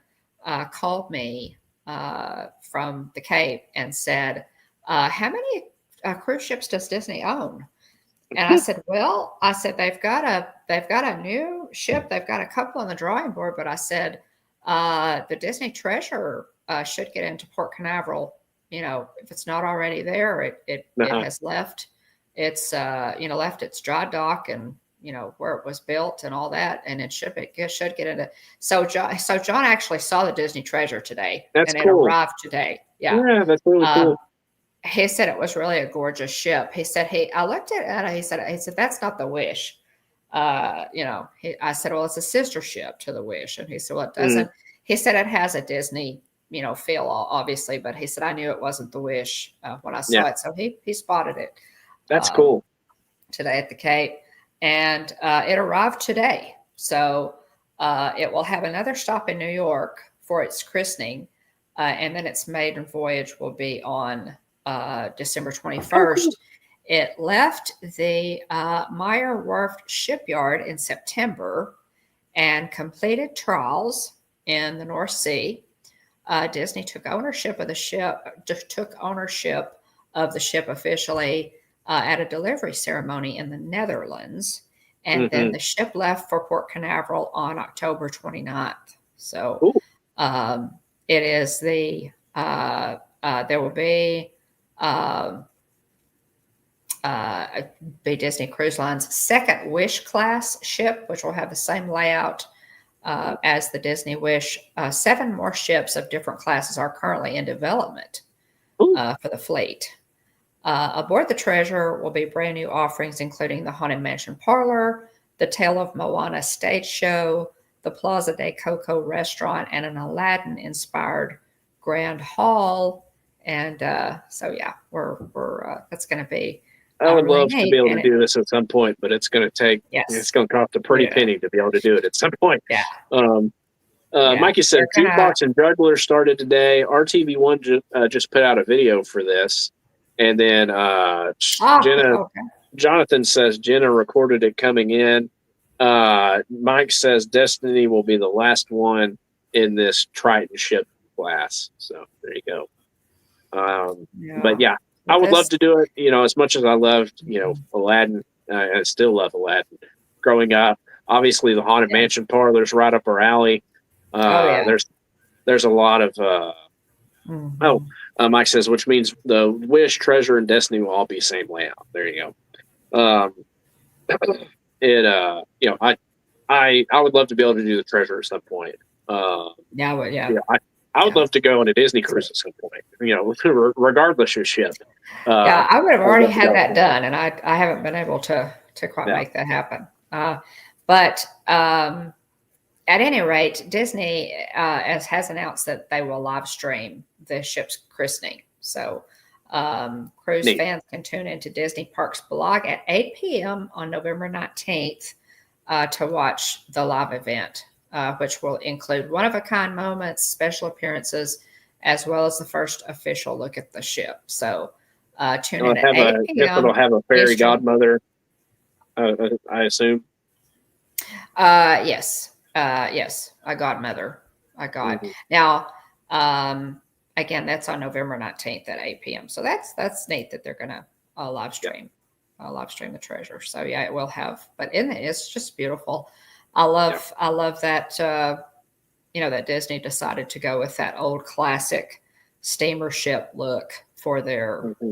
Speaker 1: called me from the Cape and said, how many cruise ships does Disney own? And I said, they've got a new ship. They've got a couple on the drawing board, but I said, the Disney Treasure should get into Port Canaveral. If it's not already there, it has left. It's left its dry dock and where it was built and all that, and it should get into. So John actually saw the Disney Treasure today,
Speaker 2: That's
Speaker 1: and
Speaker 2: cool.
Speaker 1: It arrived today.
Speaker 2: Yeah, that's really cool.
Speaker 1: he said it was really a gorgeous ship. He said I looked at it. He said that's not the Wish. I said, well, it's a sister ship to the Wish, and he said, well, it
Speaker 2: Mm,
Speaker 1: doesn't. He said it has a Disney, feel, obviously, but he said I knew it wasn't the Wish when I
Speaker 2: yeah,
Speaker 1: saw it. So he spotted it
Speaker 2: that's
Speaker 1: um,
Speaker 2: cool.
Speaker 1: today at the Cape, and it arrived today. So it will have another stop in New York for its christening, and then its maiden voyage will be on December
Speaker 2: Oh, cool.
Speaker 1: 21st. It left the Meyer Werft shipyard in September and completed trials in the North Sea. Disney took ownership of the ship, officially at a delivery ceremony in the Netherlands. And then
Speaker 2: Hmm.
Speaker 1: the ship left for Port Canaveral on October 29th. So
Speaker 2: Cool.
Speaker 1: um, it is there will uh, be Disney Cruise Line's second Wish class ship, which will have the same layout as the Disney Wish. 7 more ships of different classes are currently in development
Speaker 2: Cool.
Speaker 1: for the fleet. Aboard the Treasure will be brand new offerings, including the Haunted Mansion Parlor, the Tale of Moana stage show, the Plaza de Coco restaurant, and an Aladdin-inspired Grand Hall. And so, yeah, we're that's going to be
Speaker 2: I would
Speaker 1: really
Speaker 2: love to be
Speaker 1: neat.
Speaker 2: able to
Speaker 1: And it,
Speaker 2: do this at some point, but it's going to
Speaker 1: yes,
Speaker 2: cost a pretty
Speaker 1: yeah,
Speaker 2: penny to be able to do it at some point.
Speaker 1: yeah,
Speaker 2: Um,
Speaker 1: yeah.
Speaker 2: Mikey
Speaker 1: They're
Speaker 2: said
Speaker 1: gonna.
Speaker 2: Jukebox and Juggler started today. RTV1 just put out a video for this. And then
Speaker 1: Oh,
Speaker 2: Jenna,
Speaker 1: okay.
Speaker 2: Jonathan says Jenna recorded it coming in. Mike says Destiny will be the last one in this Triton ship class. So there you go. But
Speaker 1: Yeah.
Speaker 2: yeah, I
Speaker 1: Well,
Speaker 2: would love
Speaker 1: this.
Speaker 2: to do it. As much as I loved, Aladdin, I still love Aladdin. Growing up, obviously the Haunted
Speaker 1: Yeah.
Speaker 2: Mansion parlor's right up our alley.
Speaker 1: Oh yeah.
Speaker 2: There's a lot of oh,
Speaker 1: Hmm.
Speaker 2: Mike says, which means the Wish, Treasure, and Destiny will all be same layout. There you go. I would love to be able to do the Treasure at some point.
Speaker 1: Yeah. Well, yeah.
Speaker 2: Yeah, I would
Speaker 1: Yeah.
Speaker 2: love to go on a Disney cruise at some point. Regardless of ship.
Speaker 1: Yeah. I would have
Speaker 2: I would
Speaker 1: already
Speaker 2: love to
Speaker 1: had
Speaker 2: go.
Speaker 1: that done, and I haven't been able to quite
Speaker 2: Yeah,
Speaker 1: make that happen. But at any rate, Disney has announced that they will live stream the ship's christening. So cruise
Speaker 2: neat.
Speaker 1: fans can tune into Disney Parks blog at 8 p.m. on November 19th to watch the live event, which will include one-of-a-kind moments, special appearances, as well as the first official look at the ship. So tune in at
Speaker 2: Guess
Speaker 1: 8
Speaker 2: it'll
Speaker 1: p.m.
Speaker 2: have a fairy
Speaker 1: Eastern.
Speaker 2: godmother. I assume.
Speaker 1: Yes. Yes. A godmother. A god.
Speaker 2: Hmm.
Speaker 1: Now, again, that's on November 19th at 8 p.m. So that's neat that they're gonna live
Speaker 2: Yeah,
Speaker 1: stream, the treasure. So yeah, it will have. But in it, it's just beautiful.
Speaker 2: yeah.
Speaker 1: I love that. That Disney decided to go with that old classic steamer ship look
Speaker 2: Hmm.
Speaker 1: for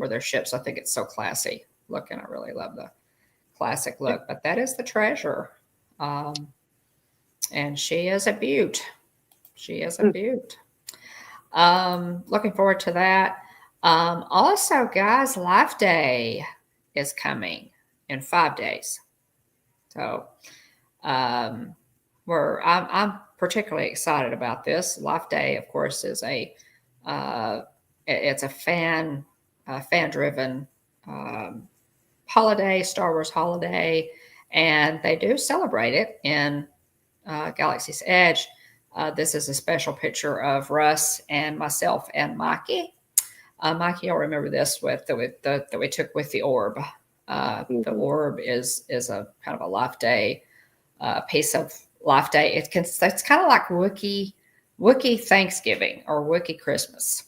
Speaker 1: their ships. I think it's so classy looking. I really love the classic look. But that is the treasure. Um, and she is a beaut. She is a
Speaker 2: Hmm.
Speaker 1: beaut. Looking forward to that. Also, guys, Life Day is coming in 5 days. So I'm particularly excited about this. Life Day, of course, is uh, it's a fan driven um, holiday, Star Wars holiday, and they do celebrate it in Galaxy's Edge. This is a special picture of Russ and myself and Mikey. Mikey, you'll remember this that we took with the orb. The
Speaker 2: Hmm.
Speaker 1: orb is a kind of a Life Day piece of Life Day. It's kind of like Wookiee Thanksgiving or Wookiee Christmas.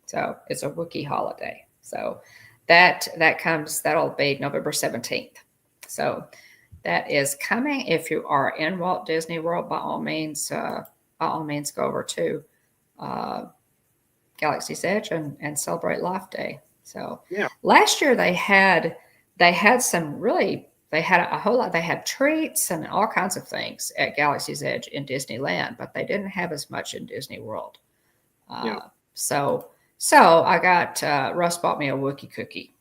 Speaker 1: So it's a Wookiee holiday. So that'll be November 17th. So that is coming. If you are in Walt Disney World, by all means, go over to uh, Galaxy's Edge and celebrate Life Day. So
Speaker 2: Yeah.
Speaker 1: last year they had some really they had a whole lot. They had treats and all kinds of things at Galaxy's Edge in Disneyland, but they didn't have as much in Disney World.
Speaker 2: Yeah.
Speaker 1: So So I got Russ bought me a Wookiee cookie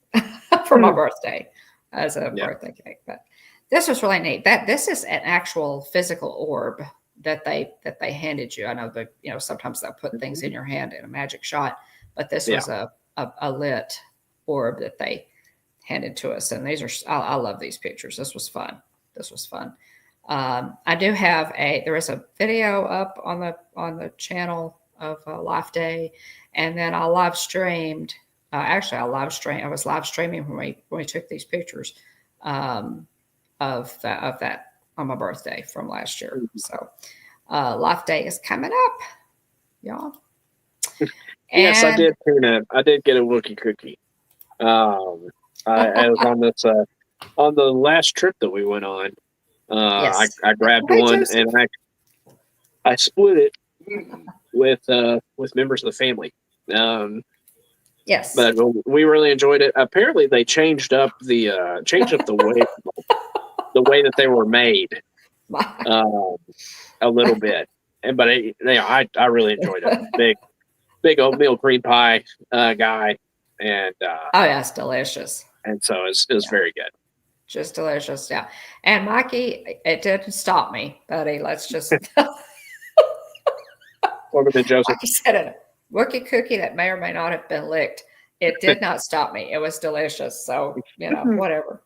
Speaker 1: for my birthday as a birthday cake. But this was really neat. This is an actual physical orb that they handed you. I know that sometimes they'll put things in your hand in a magic shot, but this was a lit orb that they handed to us. And these are I love these pictures. This was fun. I do have there is a video up on the channel of Life Day, and then I live streamed. I was live streaming when we took these pictures of that on my birthday from last year. So Life Day is coming up, y'all.
Speaker 2: Yes, I did tune in. I did get a Wookiee cookie. I was on this on the last trip that we went on. I grabbed one and I split it with members of the family.
Speaker 1: Yes,
Speaker 2: but we really enjoyed it. Apparently, they changed up the way that they were made a little bit. But I really enjoyed it. Big oatmeal cream pie guy, and
Speaker 1: oh yeah, it's delicious.
Speaker 2: And so it was very good.
Speaker 1: Just delicious, yeah. And Mikey, it didn't stop me, buddy. Let's just.
Speaker 2: Welcome to Joseph.
Speaker 1: Like you said, a Wookiee cookie that may or may not have been licked. It did not stop me. It was delicious. So whatever.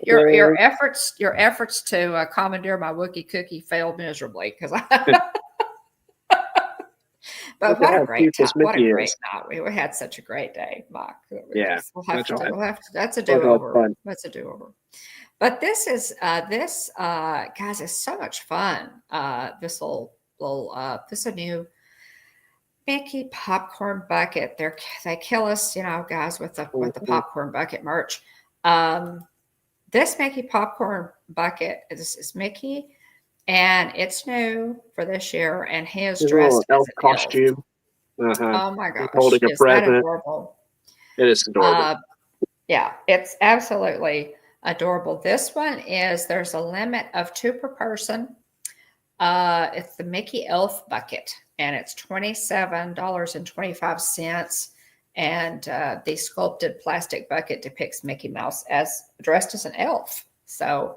Speaker 1: Your efforts to commandeer my Wookiee cookie failed miserably because But what a great time! What a great night! We had such a great day, Mike. That's a do-over. That's a do-over. But this guys is so much fun. This is a new Mickey popcorn bucket. They kill us, guys, with the popcorn bucket merch. This Mickey popcorn bucket is Mickey. And it's new for this year, and he is dressed as an
Speaker 2: costume.
Speaker 1: Elf. Oh my gosh!
Speaker 2: Holding a present.
Speaker 1: That adorable? It is
Speaker 2: adorable.
Speaker 1: Yeah, it's absolutely adorable. This one there's a limit of 2 per person. It's the Mickey Elf bucket, and it's $27.25. And the sculpted plastic bucket depicts Mickey Mouse as dressed as an elf. So.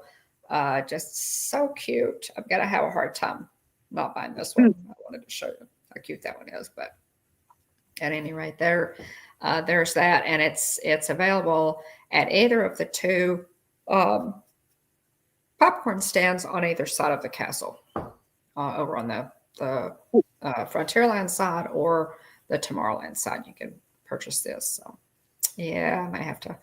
Speaker 1: Just so cute. I'm gonna have a hard time not buying this one. I wanted to show you how cute that one is, but at any rate, there's that, and it's available at either of the 2 popcorn stands on either side of the castle, over on the Frontierland side or the Tomorrowland side. You can purchase this. So yeah, I have to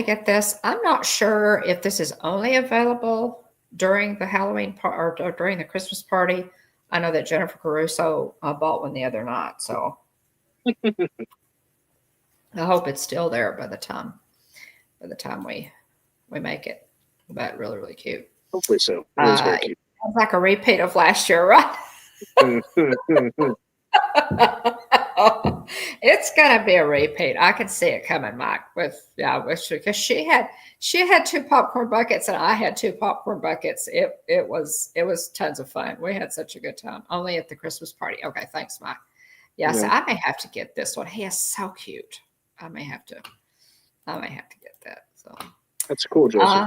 Speaker 1: get this. I'm not sure if this is only available during the Halloween or during the Christmas party. I know that Jennifer Caruso bought one the other night, so I hope it's still there by the time we make it. But really, really cute.
Speaker 2: Hopefully so. It's very cute.
Speaker 1: It's like a repeat of last year, right? It's gonna be a repeat. I can see it coming, Mike. Because she had 2 popcorn buckets and I had 2 popcorn buckets. It was tons of fun. We had such a good time. Only at the Christmas party. Okay, thanks, Mike. Yeah, so I may have to get this one. He is so cute. I may have to get that. So
Speaker 2: that's cool, Joseph.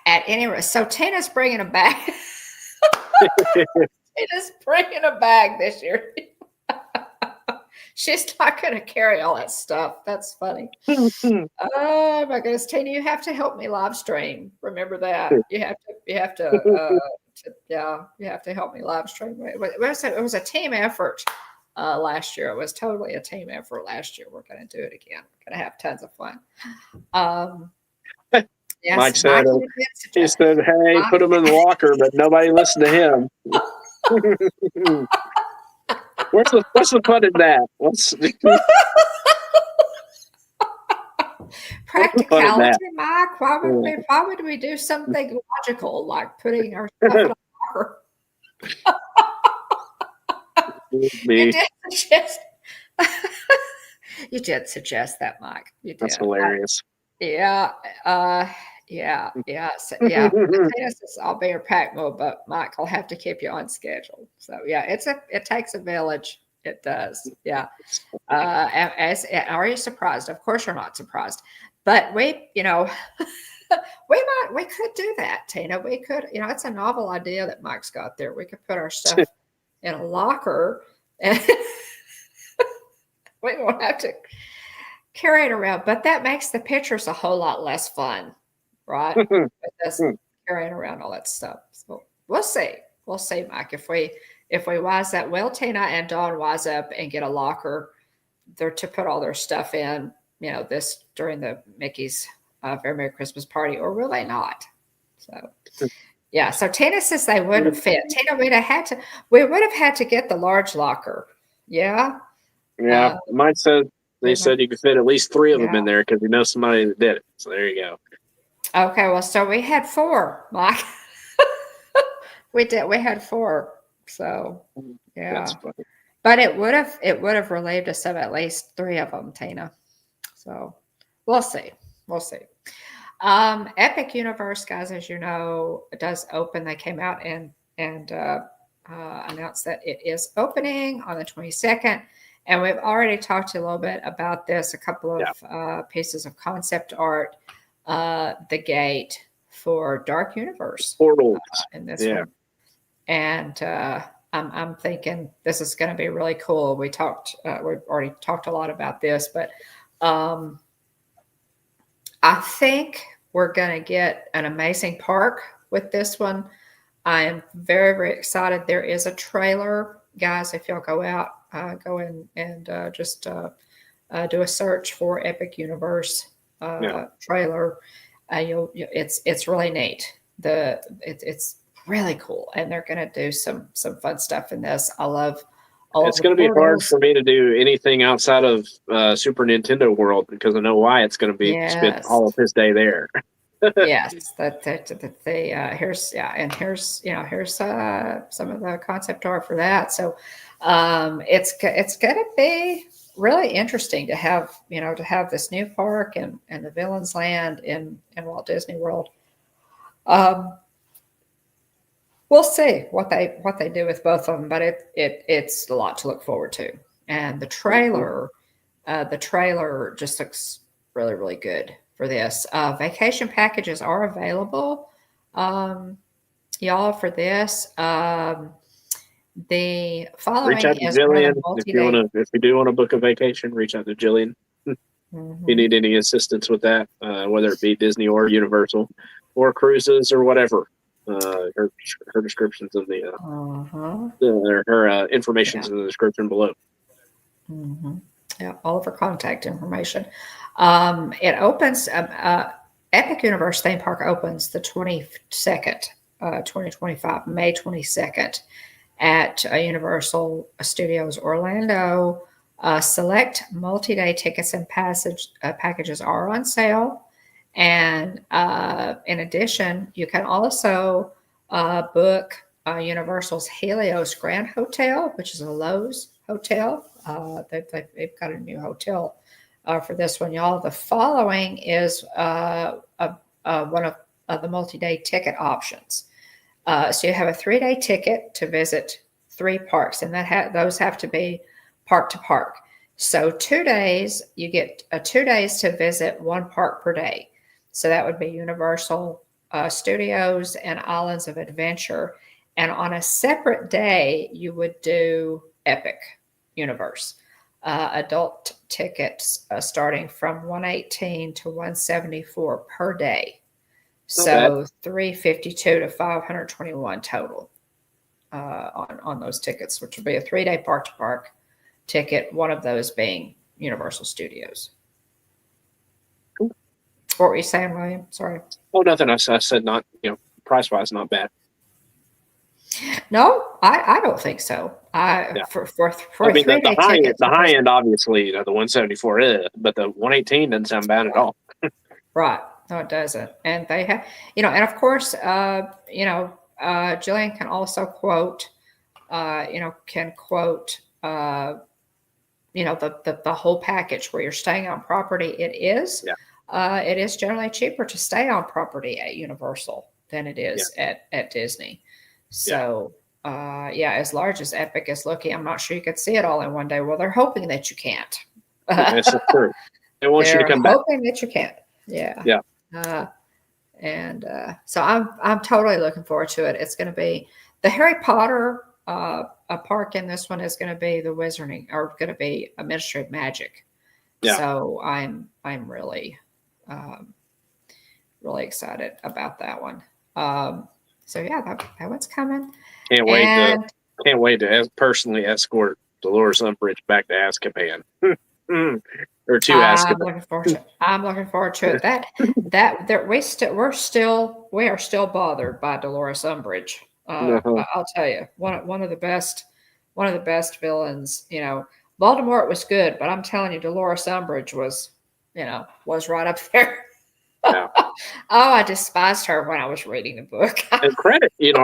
Speaker 1: At any rate, so Tina's bringing a bag. Is bringing a bag this year. She's not going to carry all that stuff. That's funny. Oh my goodness, Tina, you have to help me live stream. Remember that. You have to help me live stream. It was a team effort last year. It was totally a team effort last year. We're going to do it again. We're going to have tons of fun. Yes,
Speaker 2: Mike said, he said, "Hey, put them in the locker," but nobody listened to him. What's the fun in that?
Speaker 1: Practicality, Mike. Why would we do something logical like putting our stuff in a locker? You did suggest that, Mike. You did.
Speaker 2: That's hilarious.
Speaker 1: Yeah. Yeah, yeah, so, yeah. Potatoes is I'll be your pack mule, but Mike will have to keep you on schedule. So yeah, it takes a village. It does. Yeah. Are you surprised? Of course you're not surprised. But we could do that, Tina. We could, it's a novel idea that Mike's got there. We could put our stuff in a locker and we won't have to carry it around. But that makes the pictures a whole lot less fun, right? With us carrying around all that stuff. So we'll see. We'll see, Mike. If we wise up, well, Tina and Dawn wise up and get a locker there to put all their stuff in, this during the Mickey's Very Merry Christmas party, or will they not? So yeah. So Tina says they wouldn't fit. Tina, we would have had to get the large locker. Yeah.
Speaker 2: Yeah, mine said they said you could fit at least 3 of them in
Speaker 1: Yeah.
Speaker 2: there because we know somebody that did it. So there you go.
Speaker 1: Okay, well, so we had 4, Mike. We had 4. So yeah.
Speaker 2: That's funny.
Speaker 1: But it would have relieved us of at least 3 of them, Tina. So we'll see. We'll see. Epic Universe, guys, as you know, does open. They came out and announced that it is opening on the 22nd. And we've already talked to you a little bit about this, a couple of pieces of concept art, the gate for Dark Universe
Speaker 2: Portals.
Speaker 1: in this one. And I'm thinking this is going to be really cool. We've already talked a lot about this, but I think we're going to get an amazing park with this one. I am very, very excited. There is a trailer, guys. If y'all go out, go in and just do a search for Epic Universe trailer. It's really neat. It's really cool, and they're going to do some fun stuff in this. I love.
Speaker 2: It's going to be hard for me to do anything outside of Super Nintendo World because I know Wyatt's going to be spend all of his day there.
Speaker 1: Yes, here's some of the concept art for that. So it's going to be really interesting to have this new park and the Villains Land in Walt Disney World. We'll see what they do with both of them, but it's a lot to look forward to. And the trailer just looks really, really good for this. Vacation packages are available, y'all, for this. The following
Speaker 2: reach out to
Speaker 1: is
Speaker 2: Jillian if you do want to book a vacation. Reach out to Jillian. If you need any assistance with that, whether it be Disney or Universal or cruises or whatever. Her descriptions of her information's in the description below.
Speaker 1: Yeah, all of her contact information. It opens. Epic Universe theme park opens the 22nd, 2025, May 22nd, at Universal Studios Orlando. Select multi-day tickets and packages are on sale. And in addition, you can also book Universal's Helios Grand Hotel, which is a Lowe's hotel. They've got a new hotel for this one, y'all. The following is one of the multi-day ticket options. So you have a 3-day ticket to visit 3 parks, and those have to be park to park. So 2 days, you get 2 days to visit 1 park per day. So that would be Universal Studios and Islands of Adventure. And on a separate day, you would do Epic Universe. Adult tickets starting from $118 to $174 per day. So $352 to $521 total on those tickets, which would be a 3-day park to park ticket. One of those being Universal Studios.
Speaker 2: Cool.
Speaker 1: What were you saying, William? Sorry.
Speaker 2: Oh, nothing. I said not. Price wise, not bad.
Speaker 1: No, I don't think so. For
Speaker 2: I mean, the high end, obviously, the 174 is, but the 118 doesn't sound bad at all.
Speaker 1: Right. No, it doesn't. And they have, and of course, Jillian can also quote, the whole package where you're staying on property. It is it is generally cheaper to stay on property at Universal than it
Speaker 2: Yeah.
Speaker 1: is at Disney.
Speaker 2: Yeah.
Speaker 1: So, yeah, as large as Epic is looking, I'm not sure you could see it all in one day. Well, they're hoping that you can't.
Speaker 2: This is true. They want you to
Speaker 1: They're
Speaker 2: come back.
Speaker 1: hoping that you can't. Yeah.
Speaker 2: Yeah.
Speaker 1: And so I'm totally looking forward to it. It's going to be the Harry Potter a park in this one is going to be the Wizarding, or going to be a Ministry of Magic.
Speaker 2: Yeah.
Speaker 1: So I'm really really excited about that one. So yeah, that one's coming.
Speaker 2: Can't wait to personally escort Dolores Umbridge back to Azkaban. Or to Azkaban.
Speaker 1: I'm looking forward to it. That we are still bothered by Dolores Umbridge. I'll tell you, one of the best villains. You know, Voldemort was good, but I'm telling you, Dolores Umbridge was right up there.
Speaker 2: Yeah.
Speaker 1: Oh, I despised her when I was reading the book.
Speaker 2: And credit to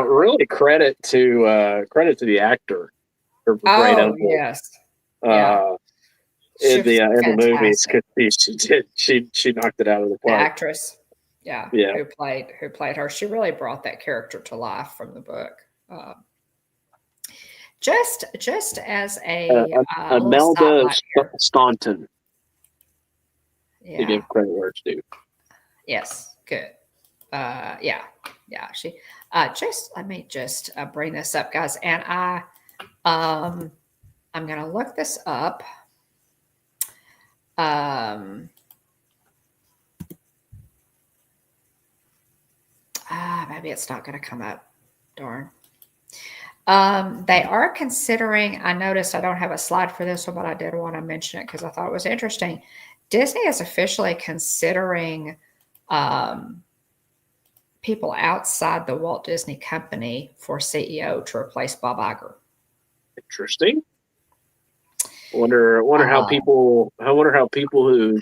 Speaker 2: the actor, her great uncle.
Speaker 1: Yes.
Speaker 2: In the movies, because she knocked it out of the park.
Speaker 1: The actress, who played her, she really brought that character to life from the book. Just as
Speaker 2: Imelda Staunton.
Speaker 1: Yeah.
Speaker 2: To give credit where it's due.
Speaker 1: Yes, good. She let me just bring this up, guys, and I'm gonna look this up. Maybe it's not going to come up. Darn. They are considering, I noticed I don't have a slide for this one, but I did want to mention it because I thought it was interesting. Disney is officially considering people outside the Walt Disney Company for CEO to replace Bob Iger.
Speaker 2: Interesting. I wonder how people who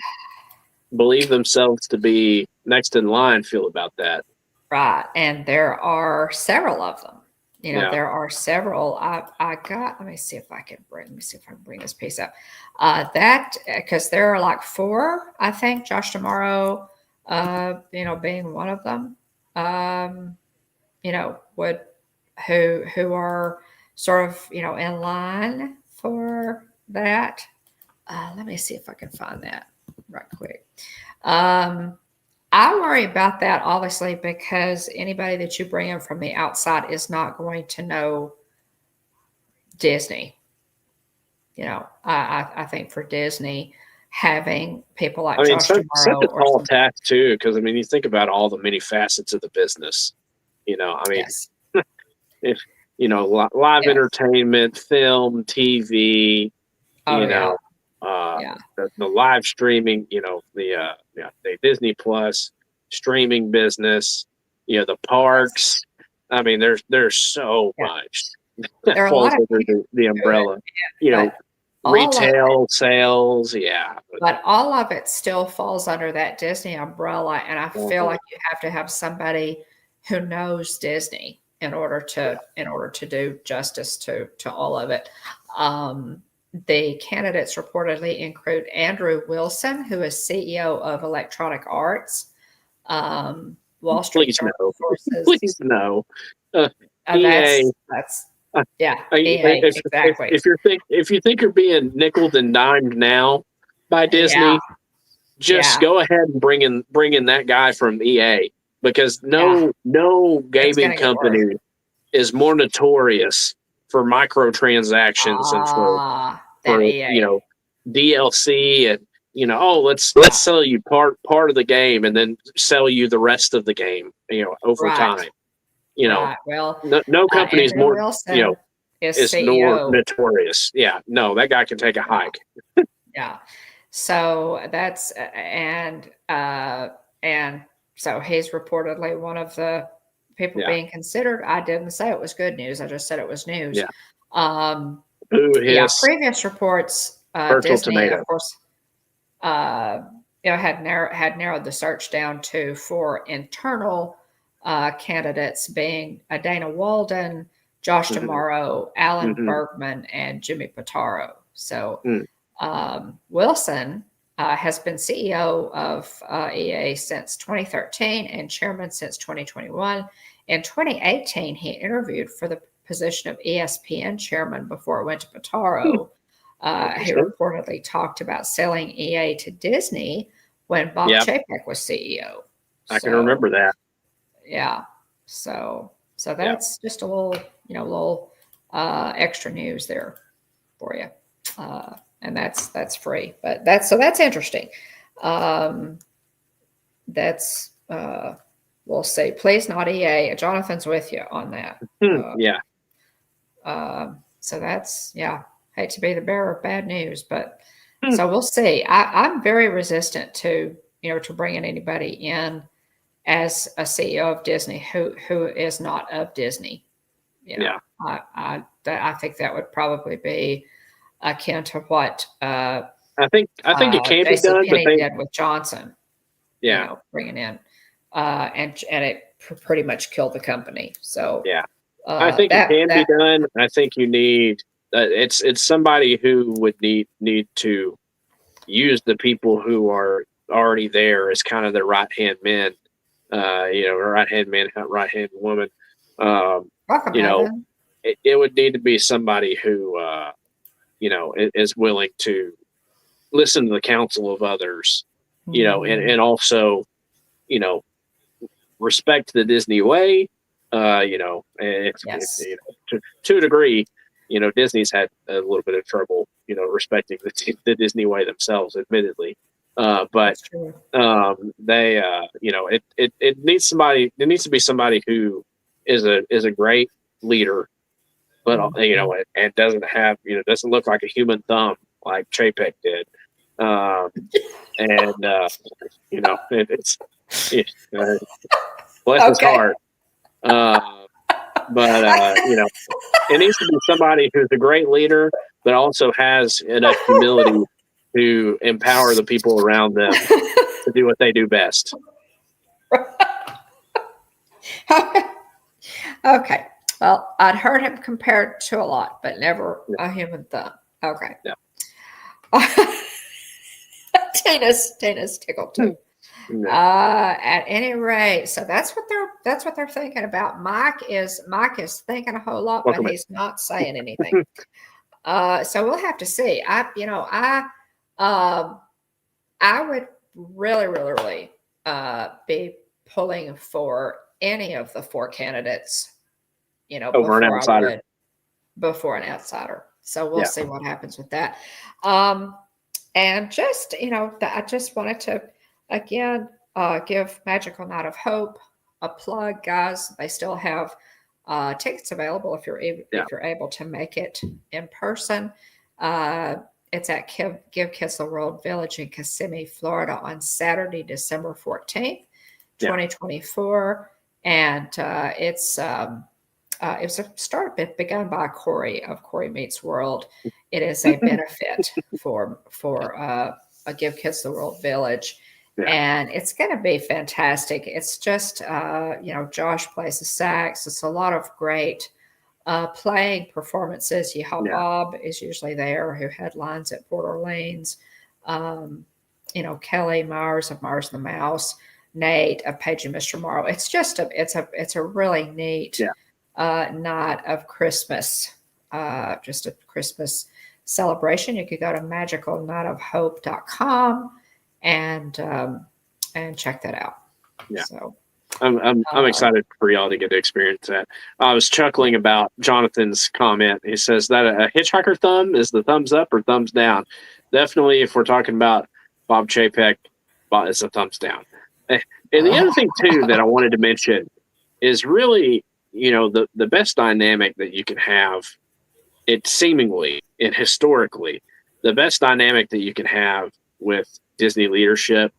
Speaker 2: believe themselves to be next in line feel about that.
Speaker 1: Right, and there are several of them. There are several. Let me see if I can bring this piece up. That because there are like 4, I think. Josh Tomorrow, being one of them. Who are sort of in line for that. Let me see if I can find that right quick. I worry about that, obviously, because anybody that you bring in from the outside is not going to know Disney. I think for Disney, having people like Josh Tomorrow,
Speaker 2: such a tall task too, because you think about all the many facets of the business.
Speaker 1: Yes.
Speaker 2: If live entertainment, film, TV, the live streaming, the Disney Plus streaming business, the parks. There's so much that falls under the umbrella. Retail sales,
Speaker 1: but all of it still falls under that Disney umbrella, and I feel like you have to have somebody who knows Disney in order to do justice to all of it. The candidates reportedly include Andrew Wilson, who is CEO of Electronic Arts, Wall Street Journal sources.
Speaker 2: Please no.
Speaker 1: EA. EA, exactly.
Speaker 2: If you think you're being nickeled and dimed now by Disney, just go ahead and bring in that guy from EA, because no gaming company is more notorious for microtransactions and for DLC and let's sell you part of the game and then sell you the rest of the game over time.
Speaker 1: Well,
Speaker 2: no company is more
Speaker 1: Wilson
Speaker 2: is more notorious. That guy can take a hike.
Speaker 1: So that's and so he's reportedly one of the people being considered. I didn't say it was good news. I just said it was news. Previous reports, Disney,
Speaker 2: tomato.
Speaker 1: of course, had narrowed the search down to 4 internal candidates, being Dana Walden, Josh Tomorrow, Alan Bergman, and Jimmy Pitaro. So Wilson has been CEO of EA since 2013 and chairman since 2021. In 2018, he interviewed for the position of ESPN chairman before it went to Pitaro. He reportedly talked about selling EA to Disney when Bob Chapek was CEO.
Speaker 2: I can remember that.
Speaker 1: Yeah. So that's just a little extra news there for you. And that's free, but that's interesting. We'll see. Please not EA. Jonathan's with you on that. So that's, hate to be the bearer of bad news, but so we'll see. I'm very resistant to bringing anybody in as a CEO of Disney who is not of Disney. I think that would probably be akin to what
Speaker 2: I think it can be done, but they
Speaker 1: did with Johnson. Bringing in and it pretty much killed the company. So
Speaker 2: I think it can be done. I think you need it's somebody who would need to use the people who are already there as kind of the right hand men, right hand man, right hand woman. It would need to be somebody who is willing to listen to the counsel of others, and also, respect the Disney way, to a degree, Disney's had a little bit of trouble, respecting the Disney way themselves, admittedly. But they, it needs somebody. There needs to be somebody who is a great leader, but and doesn't have doesn't look like a human thumb like Chapek did, bless his heart. But it needs to be somebody who's a great leader, but also has enough humility to empower the people around them to do what they do best.
Speaker 1: Okay. Well, I'd heard him compared to a lot, but never a human thumb. Okay.
Speaker 2: Yeah.
Speaker 1: Tina's tickled too. At any rate, so that's what they're thinking about. Mike is thinking a whole lot, but he's not saying anything. So we'll have to see. I would really be pulling for any of the four candidates,
Speaker 2: over an outsider.
Speaker 1: Before an outsider. So we'll see what happens with that. And just, I just wanted to, again, give Magical Night of Hope a plug, guys. They still have tickets available if you're able to make it in person. It's at Give Kids the World Village in Kissimmee, Florida on Saturday, December 14th, 2024. And it's a startup begun by Corey of Corey Meets World. It is a benefit for a Give Kids the World Village. And it's going to be fantastic. It's just, Josh plays the sax. It's a lot of great playing performances. Bob is usually there, who headlines at Port Orleans. Kelly Myers of Myers and the Mouse, Nate of Page and Mr. Morrow. It's just it's a really neat night of Christmas, just a Christmas celebration. You could go to magicalnightofhope.com and check that out. So
Speaker 2: I'm excited for y'all to get to experience that. I was chuckling about Jonathan's comment. He says that a hitchhiker thumb is the thumbs up or thumbs down. Definitely, if we're talking about Bob Chapek, it's a thumbs down. And the other thing too that I wanted to mention is really, the best dynamic that you can have. It seemingly and historically, the best dynamic that you can have with Disney leadership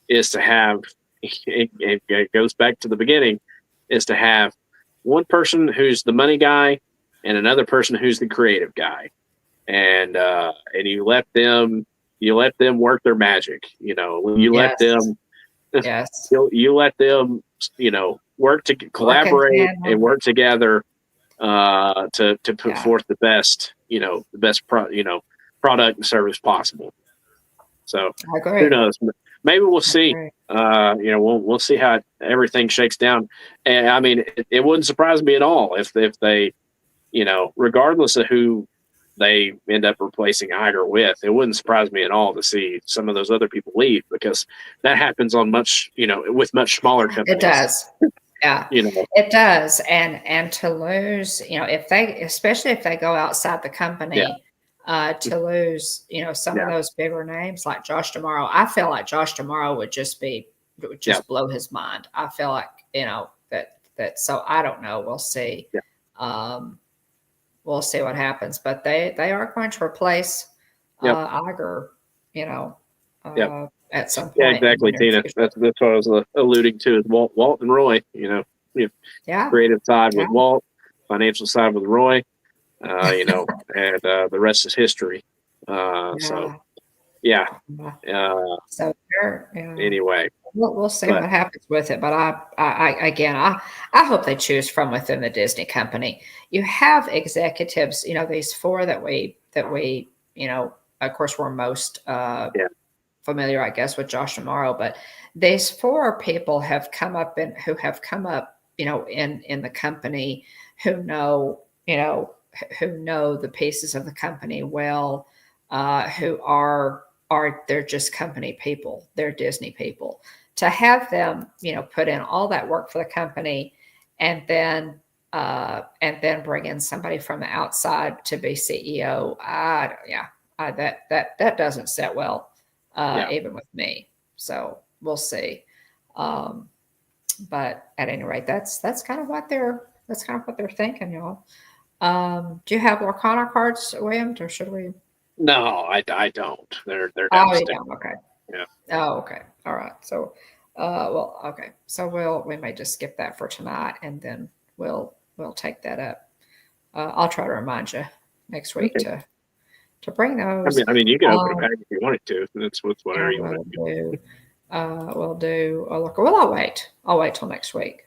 Speaker 2: is to have, it goes back to the beginning, is to have one person who's the money guy and another person who's the creative guy. And you let them work their magic. You let them, you let them, work to collaborate and work together to put forth the best, product and service possible. So
Speaker 1: I agree.
Speaker 2: who knows? Maybe we'll see.
Speaker 1: Agree.
Speaker 2: We'll see how everything shakes down. And I mean, it wouldn't surprise me at all if they, regardless of who they end up replacing Iger with, it wouldn't surprise me at all to see some of those other people leave, because that happens on with much smaller companies.
Speaker 1: It does. Yeah,
Speaker 2: You know,
Speaker 1: it does. And to lose, especially if they go outside the company, to lose, some of
Speaker 2: Yeah.
Speaker 1: those bigger names like Josh Tomorrow, I feel like Josh Tomorrow would just blow his mind. I feel like, so I don't know. We'll see.
Speaker 2: Yeah.
Speaker 1: We'll see what happens, but they are going to replace Iger,
Speaker 2: Yep.
Speaker 1: at some point.
Speaker 2: Yeah, exactly, Tina. That's what I was alluding to, is Walt and Roy. Creative side with Walt, financial side with Roy. And the rest is history. So yeah.
Speaker 1: So
Speaker 2: Anyway,
Speaker 1: we'll see what happens with it. But I hope they choose from within the Disney company. You have executives, these four that we, of course, we're most familiar, I guess, with Josh Tomorrow, but these four people have come up in the company who know the pieces of the company well, who are they're just company people, they're Disney people. To have them, put in all that work for the company, and then bring in somebody from the outside to be CEO, that doesn't set well. Even with me. So we'll see. But at any rate, that's kind of what they're thinking, y'all. Do you have Lorcana cards, William, or should we?
Speaker 2: No, I don't. They're downstairs.
Speaker 1: Oh, you don't. Okay.
Speaker 2: Yeah.
Speaker 1: Oh, okay. All right. So, okay. So we may just skip that for tonight, and then we'll take that up. I'll try to remind you next week to bring those.
Speaker 2: I mean, you can open a pack if you wanted to. That's whatever you want to do.
Speaker 1: We'll do a look. Well, I'll wait. I'll wait till next week,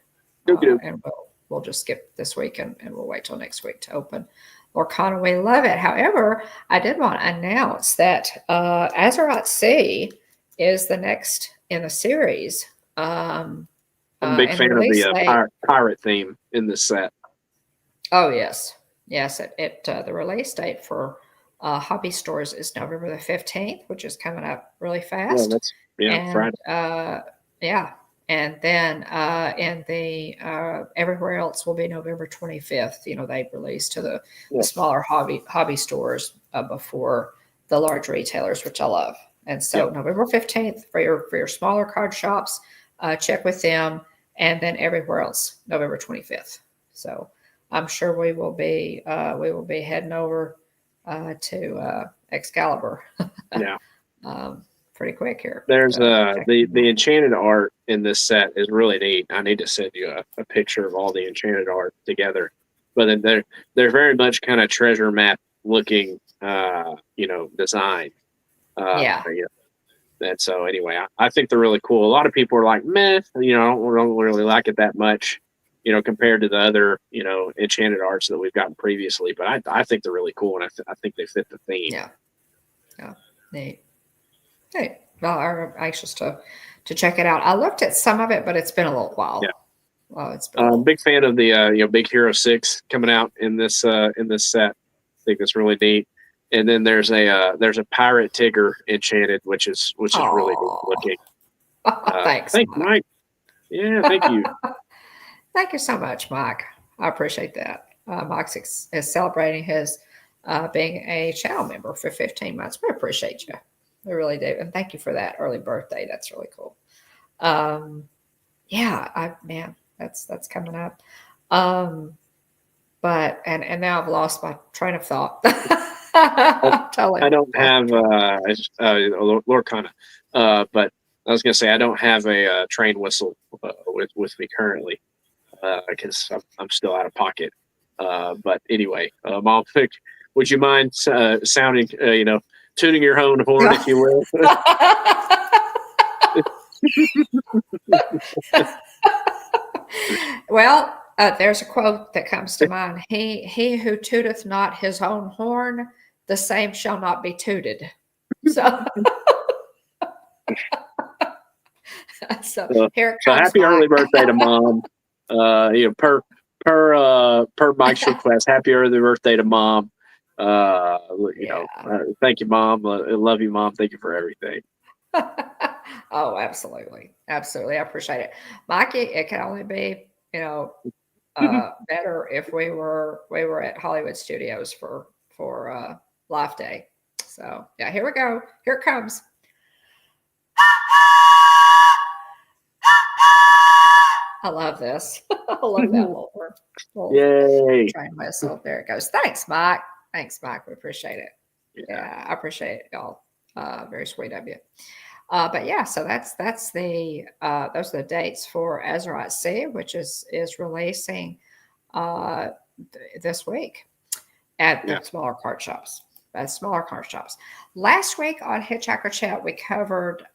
Speaker 1: and we'll just skip this week, and we'll wait till next week to open Lorcana. We love it. However, I did want to announce that Azeroth Sea is the next in the series.
Speaker 2: I'm a big fan of the pirate theme in this set.
Speaker 1: Oh yes. The release date for hobby stores is November the 15th, which is coming up really fast.
Speaker 2: Friday.
Speaker 1: And then in the everywhere else will be November 25th. They release to the smaller hobby stores before the large retailers, which I love. And so November 15th for your smaller card shops, check with them, and then everywhere else November 25th. So I'm sure we will be heading over to Excalibur. Pretty quick here.
Speaker 2: There's the enchanted art in this set is really neat. I need to send you a picture of all the enchanted art together. But then they're very much kind of treasure map looking, design. And so anyway, I think they're really cool. A lot of people are like, meh, I don't really like it that much, compared to the other, enchanted arts that we've gotten previously. But I think they're really cool, and I think they fit the theme.
Speaker 1: Yeah, neat. Hey, well, I'm anxious to check it out. I looked at some of it, but it's been a little while.
Speaker 2: Yeah.
Speaker 1: Well, it's been
Speaker 2: big fan of the Big Hero 6 coming out in this set. I think that's really neat. And then there's a pirate Tigger enchanted, which is really neat looking.
Speaker 1: Thanks,
Speaker 2: Mike. Yeah, thank you.
Speaker 1: Thank you so much, Mike. I appreciate that. Mike is celebrating his being a channel member for 15 months. We appreciate you. We really do. And thank you for that early birthday. That's really cool. That's coming up. But now I've lost my train of thought.
Speaker 2: I don't have Lorcana, but I was going to say I don't have a train whistle with me currently because I'm still out of pocket. But anyway, Mom, would you mind sounding, tuning your own horn, if you will?
Speaker 1: Well, there's a quote that comes to mind. He who tooteth not his own horn, the same shall not be tooted. So So
Speaker 2: So,
Speaker 1: here it
Speaker 2: so
Speaker 1: comes,
Speaker 2: happy
Speaker 1: Mike.
Speaker 2: early birthday to mom. Per Mike's request, happy early birthday to mom.
Speaker 1: Yeah.
Speaker 2: Thank you, mom. I love you, mom. Thank you for everything.
Speaker 1: Oh, absolutely. Absolutely. I appreciate it. Mikey, it can only be, better if we were at Hollywood Studios for Life Day. So yeah, here we go. Here it comes. I love this. I love that little
Speaker 2: Yay!
Speaker 1: train whistle. There it goes. Thanks, Mike. Thanks, Mike. We appreciate it.
Speaker 2: Yeah.
Speaker 1: Yeah, I appreciate it, y'all. Very sweet of you. But yeah, so that's the those are the dates for Azurite Sea, which is releasing uh, this week at the smaller card shops. Last week on Hitchhiker Chat, we covered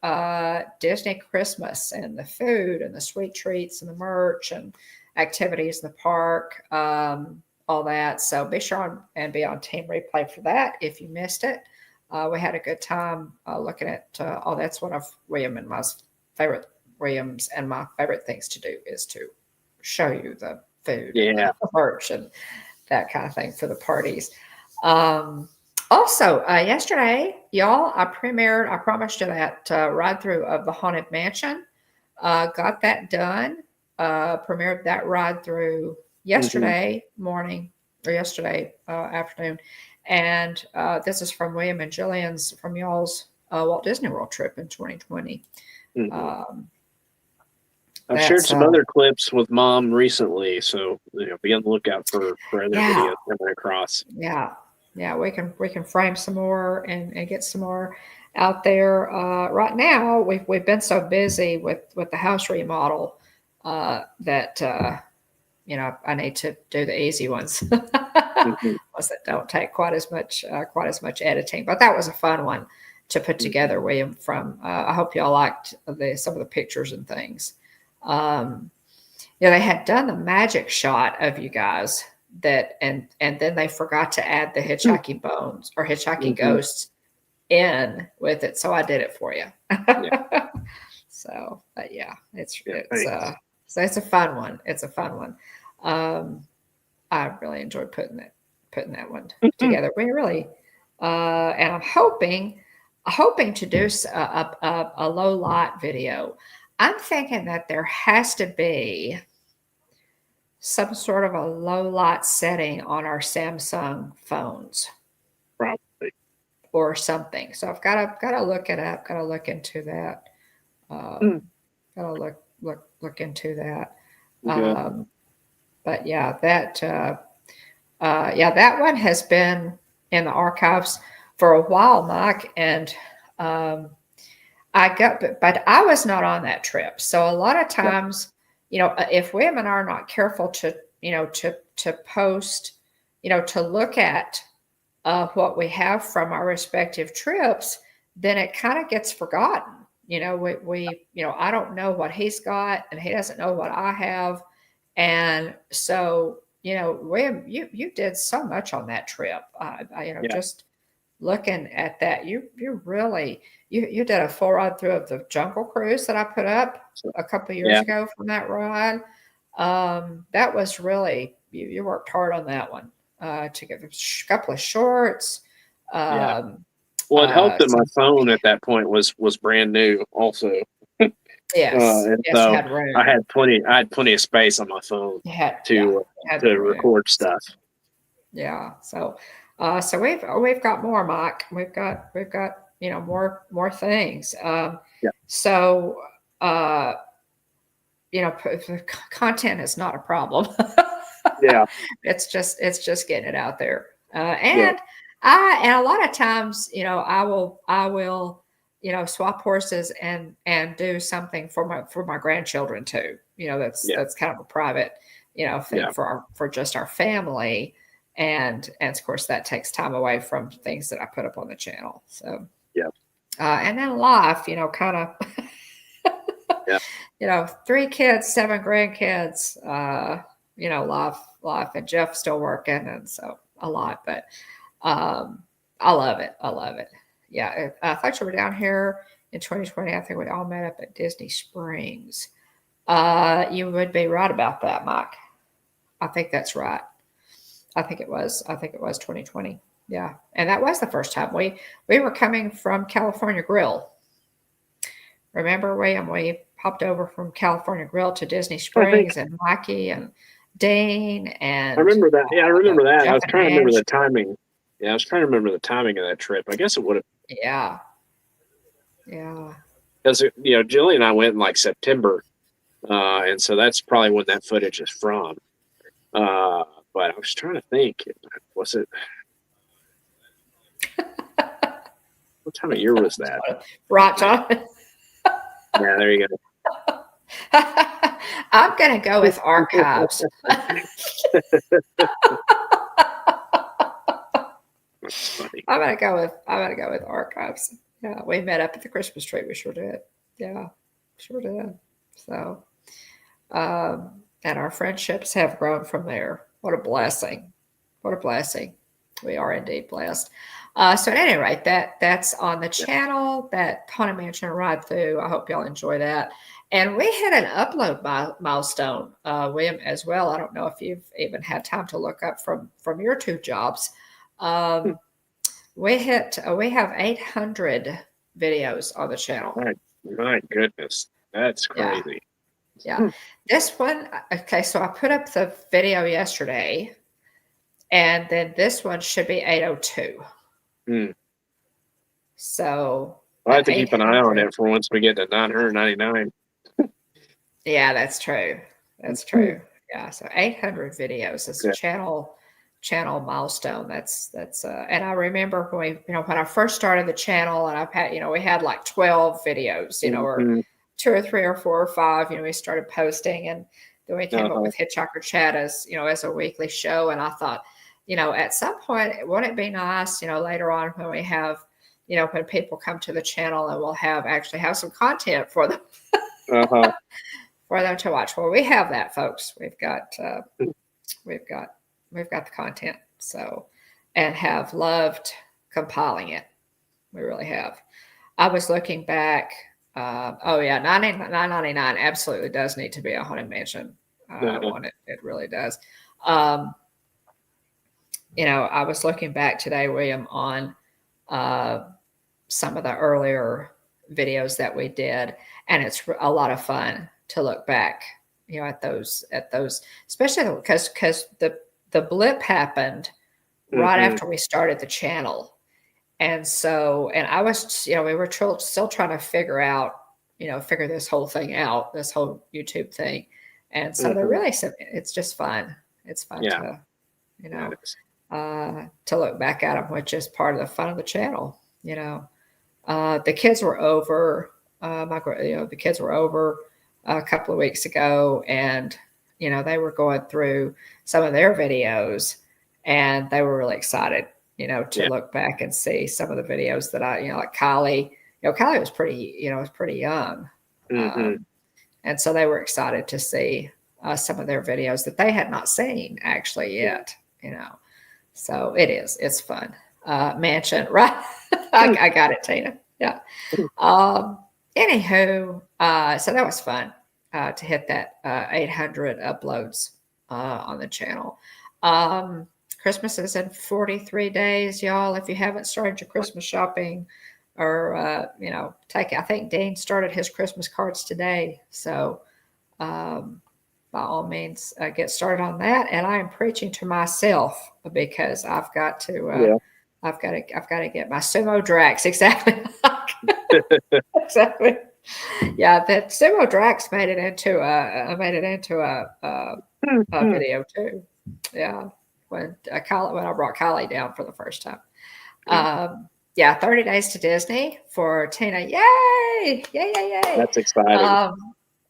Speaker 1: Disney Christmas and the food and the sweet treats and the merch and activities in the park, all that. So be sure and be on Team Replay for that if you missed it. We had a good time looking at all. That's one of William's and my favorite things to do is to show you the food, and the merch, and that kind of thing for the parties. Also, yesterday, y'all, I promised you that ride through of the Haunted Mansion. Got that done. Premiered that ride through yesterday morning or yesterday afternoon. And this is from William and Jillian's, from y'all's Walt Disney World trip in 2020.
Speaker 2: I've shared some other clips with mom recently, so be on the lookout for other videos coming across.
Speaker 1: Yeah, we can frame some more and get some more out there. Right now, we've been so busy with the house remodel that I need to do the easy ones, ones that don't take quite as much editing. But that was a fun one to put together, William. From I hope y'all liked some of the pictures and things. They had done the magic shot of you guys and then they forgot to add the hitchhiking bones or hitchhiking ghosts in with it, so I did it for you. So, but yeah, it's a fun one. It's a fun one. I really enjoyed putting that one together. We really, and I'm hoping to do a low light video. I'm thinking that there has to be some sort of a low light setting on our Samsung phones,
Speaker 2: probably,
Speaker 1: or something. So I've got to look it up. Got to look into that. Got to look into that. But yeah, that one has been in the archives for a while, Mike, and but I was not on that trip. So a lot of times, if women are not careful to post, to look at what we have from our respective trips, then it kind of gets forgotten. We I don't know what he's got, and he doesn't know what I have, and so William, you did so much on that trip. Just looking at that, you really you did a full ride through of the Jungle Cruise that I put up a couple of years ago from that ride. That was really you worked hard on that one to get a couple of shorts.
Speaker 2: Well, it helped that my phone at that point was brand new, also. And so
Speaker 1: had room.
Speaker 2: I had plenty of space on my phone to record stuff.
Speaker 1: Yeah, so we've got more, Mike. We've got more things. So content is not a problem. It's just getting it out there. And a lot of times, I will swap horses and do something for my grandchildren too. That's kind of a private thing for just our family. And of course that takes time away from things that I put up on the channel. So and then life, kind of 3 kids, 7 grandkids, life, and Jeff's still working, and so a lot, but I love it. Yeah, I thought you were down here in 2020. I think we all met up at Disney Springs. You would be right about that, Mike. I think that's right. I think it was. I think it was 2020. Yeah, and that was the first time we were coming from California Grill. Remember, William? We popped over from California Grill to Disney
Speaker 2: I think
Speaker 1: Springs, and Mikey and Dean
Speaker 2: I
Speaker 1: and
Speaker 2: remember that. Yeah, I remember that. I
Speaker 1: Jeff
Speaker 2: was
Speaker 1: and
Speaker 2: trying to remember
Speaker 1: Ange.
Speaker 2: the timing. Yeah, I was trying to remember the timing of that trip. I guess it would have
Speaker 1: Yeah, yeah.
Speaker 2: because Jillian and I went in like September, and so that's probably when that footage is from. But I was trying to think, was it what time of year was that?
Speaker 1: Right, John.
Speaker 2: Yeah, there you go.
Speaker 1: I'm going to go with archives.
Speaker 2: That's funny.
Speaker 1: I'm gonna go with archives. Yeah, we met up at the Christmas tree. We sure did. Yeah, sure did. So, and our friendships have grown from there. What a blessing! What a blessing! We are indeed blessed. So at any rate, that's on the channel. That Haunted Mansion ride through. I hope y'all enjoy that. And we had an upload milestone, William, as well. I don't know if you've even had time to look up from your two jobs. We have 800 videos on the channel.
Speaker 2: My goodness, that's crazy.
Speaker 1: Yeah. This one, okay, so I put up the video yesterday, and then this one should be 802. So
Speaker 2: I have to keep an eye on it for once we get to 999.
Speaker 1: Yeah, that's true. That's true. Yeah, so 800 videos is a channel milestone. That's and I remember when when I first started the channel, and I've had we had like 12 videos, or 2 or 3 or 4 or 5. We started posting, and then we came up with Hitchhiker Chat as as a weekly show. And I thought, at some point, wouldn't it be nice, later on when we have, when people come to the channel, and we'll actually have some content for them. For them to watch. Well, we have that, folks. We've got the content. So, and have loved compiling it. We really have. I was looking back. $9.99 absolutely does need to be a Haunted Mansion one. It really does. I was looking back today, William, on some of the earlier videos that we did, and it's a lot of fun to look back, at those, especially because the blip happened right after we started the channel. And so, and I was, we were still trying to figure this whole thing out, this whole YouTube thing. And so they're really, it's just fun. It's fun to, to look back at them, which is part of the fun of the channel. The kids were over, the kids were over a couple of weeks ago, and they were going through some of their videos, and they were really excited to look back and see some of the videos that I like Kylie. Kylie was pretty young, and so they were excited to see some of their videos that they had not seen actually yet. So it's fun. Mansion, right? I got it, Tina. Yeah. Anywho, so that was fun to hit that 800 uploads on the channel. Christmas is in 43 days, y'all. If you haven't started your Christmas shopping, or I think Dean started his Christmas cards today. So by all means, get started on that. And I am preaching to myself because I've got to. I've got to get my Sumo Drax exactly. Exactly. Yeah, that Sumo Drax made it into a video too. Yeah, when I brought Kylie down for the first time. 30 days to Disney for Tina. Yay! Yay!
Speaker 2: That's exciting.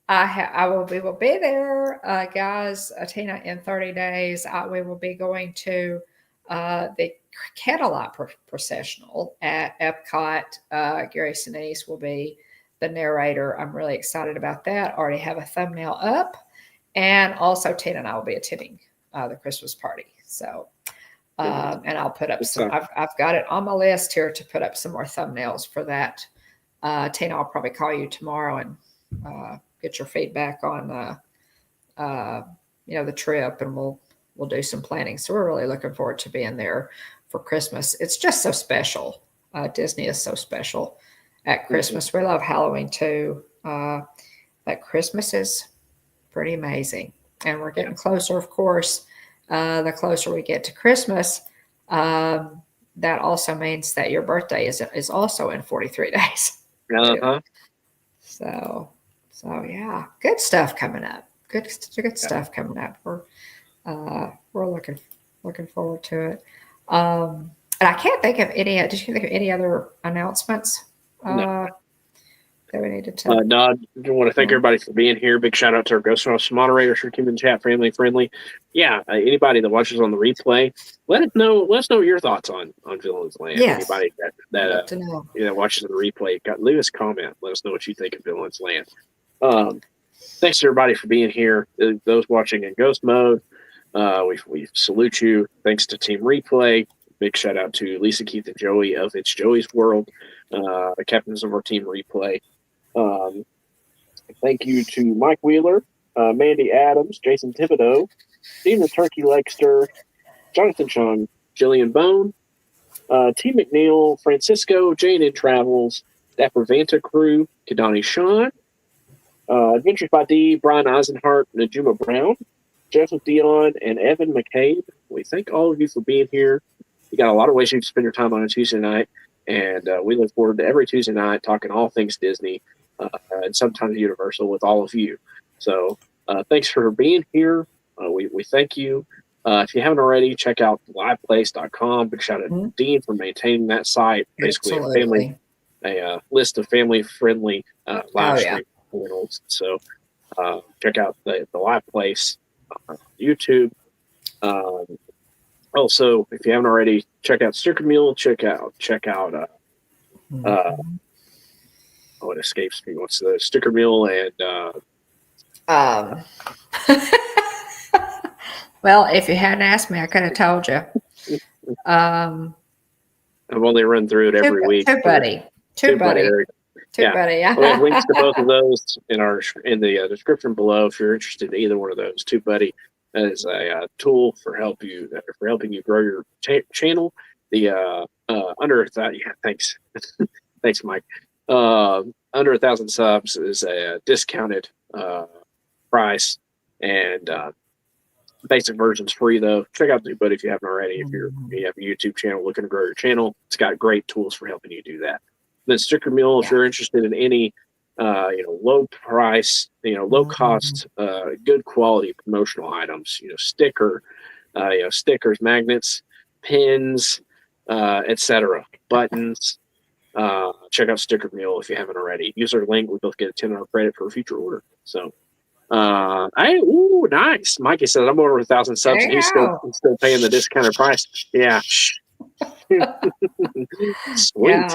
Speaker 1: We will be there, guys. Tina, in 30 days, we will be going to the Candlelight Processional at Epcot. Gary Sinise will be the narrator. I'm really excited about that. Already have a thumbnail up, and also Tina and I will be attending the Christmas party. So, and I'll put up some. I've got it on my list here to put up some more thumbnails for that Tina, I'll probably call you tomorrow and get your feedback on the trip, and we'll do some planning. So we're really looking forward to being there for Christmas. It's just so special. Disney is so special at Christmas. We love Halloween too. But Christmas is pretty amazing, and we're getting closer. Of course, the closer we get to Christmas, that also means that your birthday is also in 43 days. So yeah, good stuff coming up. Good stuff coming up. We're looking forward to it. And I can't think of any. Did you think of any other announcements that we needed to?
Speaker 2: No, I want to thank everybody for being here. Big shout out to our Ghost House moderators for keeping the chat family friendly. Yeah, anybody that watches on the replay, let us know your thoughts on Villains Land.
Speaker 1: Yes.
Speaker 2: Anybody that watches the replay, leave us a comment. Let us know what you think of Villains Land. Thanks to everybody for being here. Those watching in Ghost mode, we salute you. Thanks to Team Replay. Big shout out to Lisa, Keith, and Joey of It's Joey's World, the captains of our Team Replay. Thank you to Mike Wheeler, Mandy Adams, Jason Thibodeau, Stephen the Turkey Legster, Jonathan Chung, Jillian Bone, T. McNeil, Francisco, J&N Travels, Dapper Vanta Crew, Kadani Sean, Adventures by D, Brian Eisenhart, Najuma Brown, Joseph Dion, and Evan McCabe. We thank all of you for being here. You got a lot of ways you can spend your time on a Tuesday night, and we look forward to every Tuesday night talking all things Disney and sometimes Universal with all of you. So thanks for being here. We thank you. If you haven't already, check out liveplace.com. Big shout out to Dean for maintaining that site. Basically, a list of family-friendly live stream channels. So check out the Live Place on YouTube. Also, if you haven't already, check out Stickermule. Check out it escapes me. What's the Stickermule and
Speaker 1: well, if you hadn't asked me, I could have told you.
Speaker 2: I've only run through it every week.
Speaker 1: TubeBuddy. Yeah.
Speaker 2: We have links to both of those in the description below if you're interested in either one of those. TubeBuddy is a tool for helping you grow your channel. The under that, thanks, thanks, Mike. Under 1,000 subs is a discounted price, and basic version's free though. Check out TubeBuddy if you haven't already. If you have a YouTube channel looking to grow your channel, it's got great tools for helping you do that. Then Stickermule, if you're interested in any low price, low cost, good quality promotional items, stickers, magnets, pins, etc., buttons. Check out Stickermule if you haven't already. Use our link. We both get a $10 credit for a future order. So, nice. Mikey says I'm over 1,000 subs, and he's still paying the discounted price. Yeah. Sweet.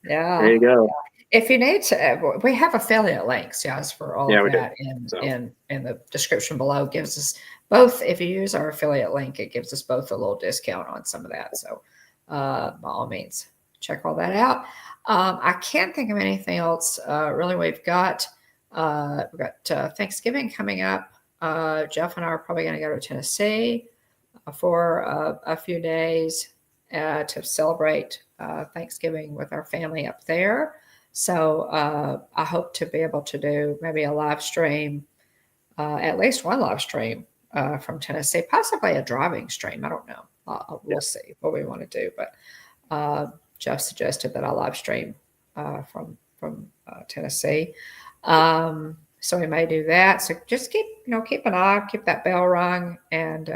Speaker 1: Yeah.
Speaker 2: There you go.
Speaker 1: If you need to, we have affiliate links, guys, for all of that in the description below. Gives us both. If you use our affiliate link, it gives us both a little discount on some of that. So, by all means, check all that out. I can't think of anything else. Really, we've got Thanksgiving coming up. Jeff and I are probably going to go to Tennessee for a few days to celebrate Thanksgiving with our family up there. So I hope to be able to do maybe a live stream, at least one live stream from Tennessee, possibly a driving stream. I don't know. We'll see what we want to do. But Jeff suggested that I live stream from Tennessee. So we may do that. So just keep an eye, keep that bell rung, and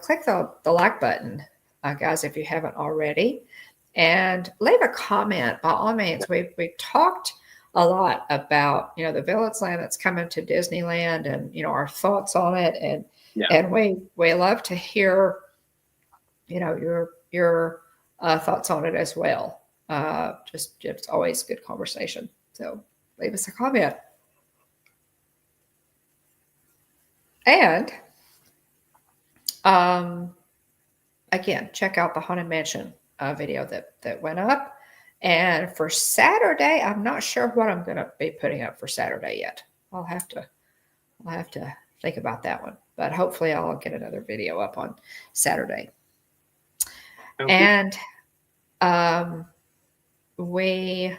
Speaker 1: click the like button, guys, if you haven't already. And leave a comment. By all means, we've talked a lot about the Villains Land that's coming to Disneyland, and our thoughts on it, and we love to hear your thoughts on it as well. Just always good conversation. So leave us a comment. And again, check out the Haunted Mansion video that went up, And for Saturday, I'm not sure what I'm going to be putting up for Saturday yet. I'll have to think about that one. But hopefully I'll get another video up on Saturday.
Speaker 2: Okay.
Speaker 1: And we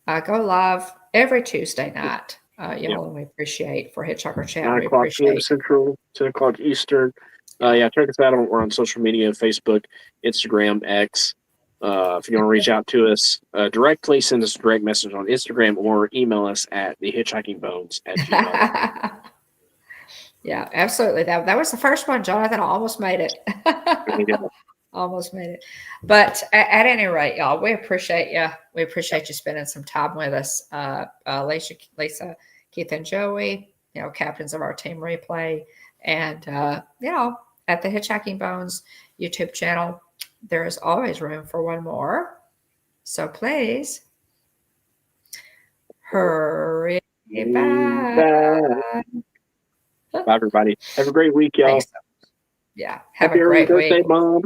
Speaker 1: go live every Tuesday night. Y'all, and we appreciate for Hitchhiker Chat.
Speaker 2: 9
Speaker 1: We
Speaker 2: o'clock p.m.
Speaker 1: appreciate.
Speaker 2: Central, 10 o'clock Eastern. Yeah, check us out. We're on social media, Facebook, Instagram, X. If you want to reach out to us directly, send us a direct message on Instagram or email us at thehitchhikingbones@gmail.com.
Speaker 1: Yeah, absolutely. That was the first one, Jonathan. I almost made it. Almost made it. But at any rate, y'all, we appreciate you. We appreciate you spending some time with us. Lisa, Keith, and Joey, captains of our team replay. And, at the Hitchhiking Bones YouTube channel, there is always room for one more. So please hurry back.
Speaker 2: Bye, everybody. Have a great week, y'all.
Speaker 1: Thanks. Yeah. Have
Speaker 2: Happy
Speaker 1: a great
Speaker 2: birthday,
Speaker 1: week.
Speaker 2: Mom.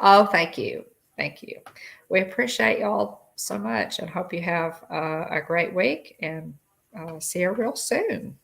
Speaker 1: Oh, thank you. Thank you. We appreciate y'all so much and hope you have a great week, and see you real soon.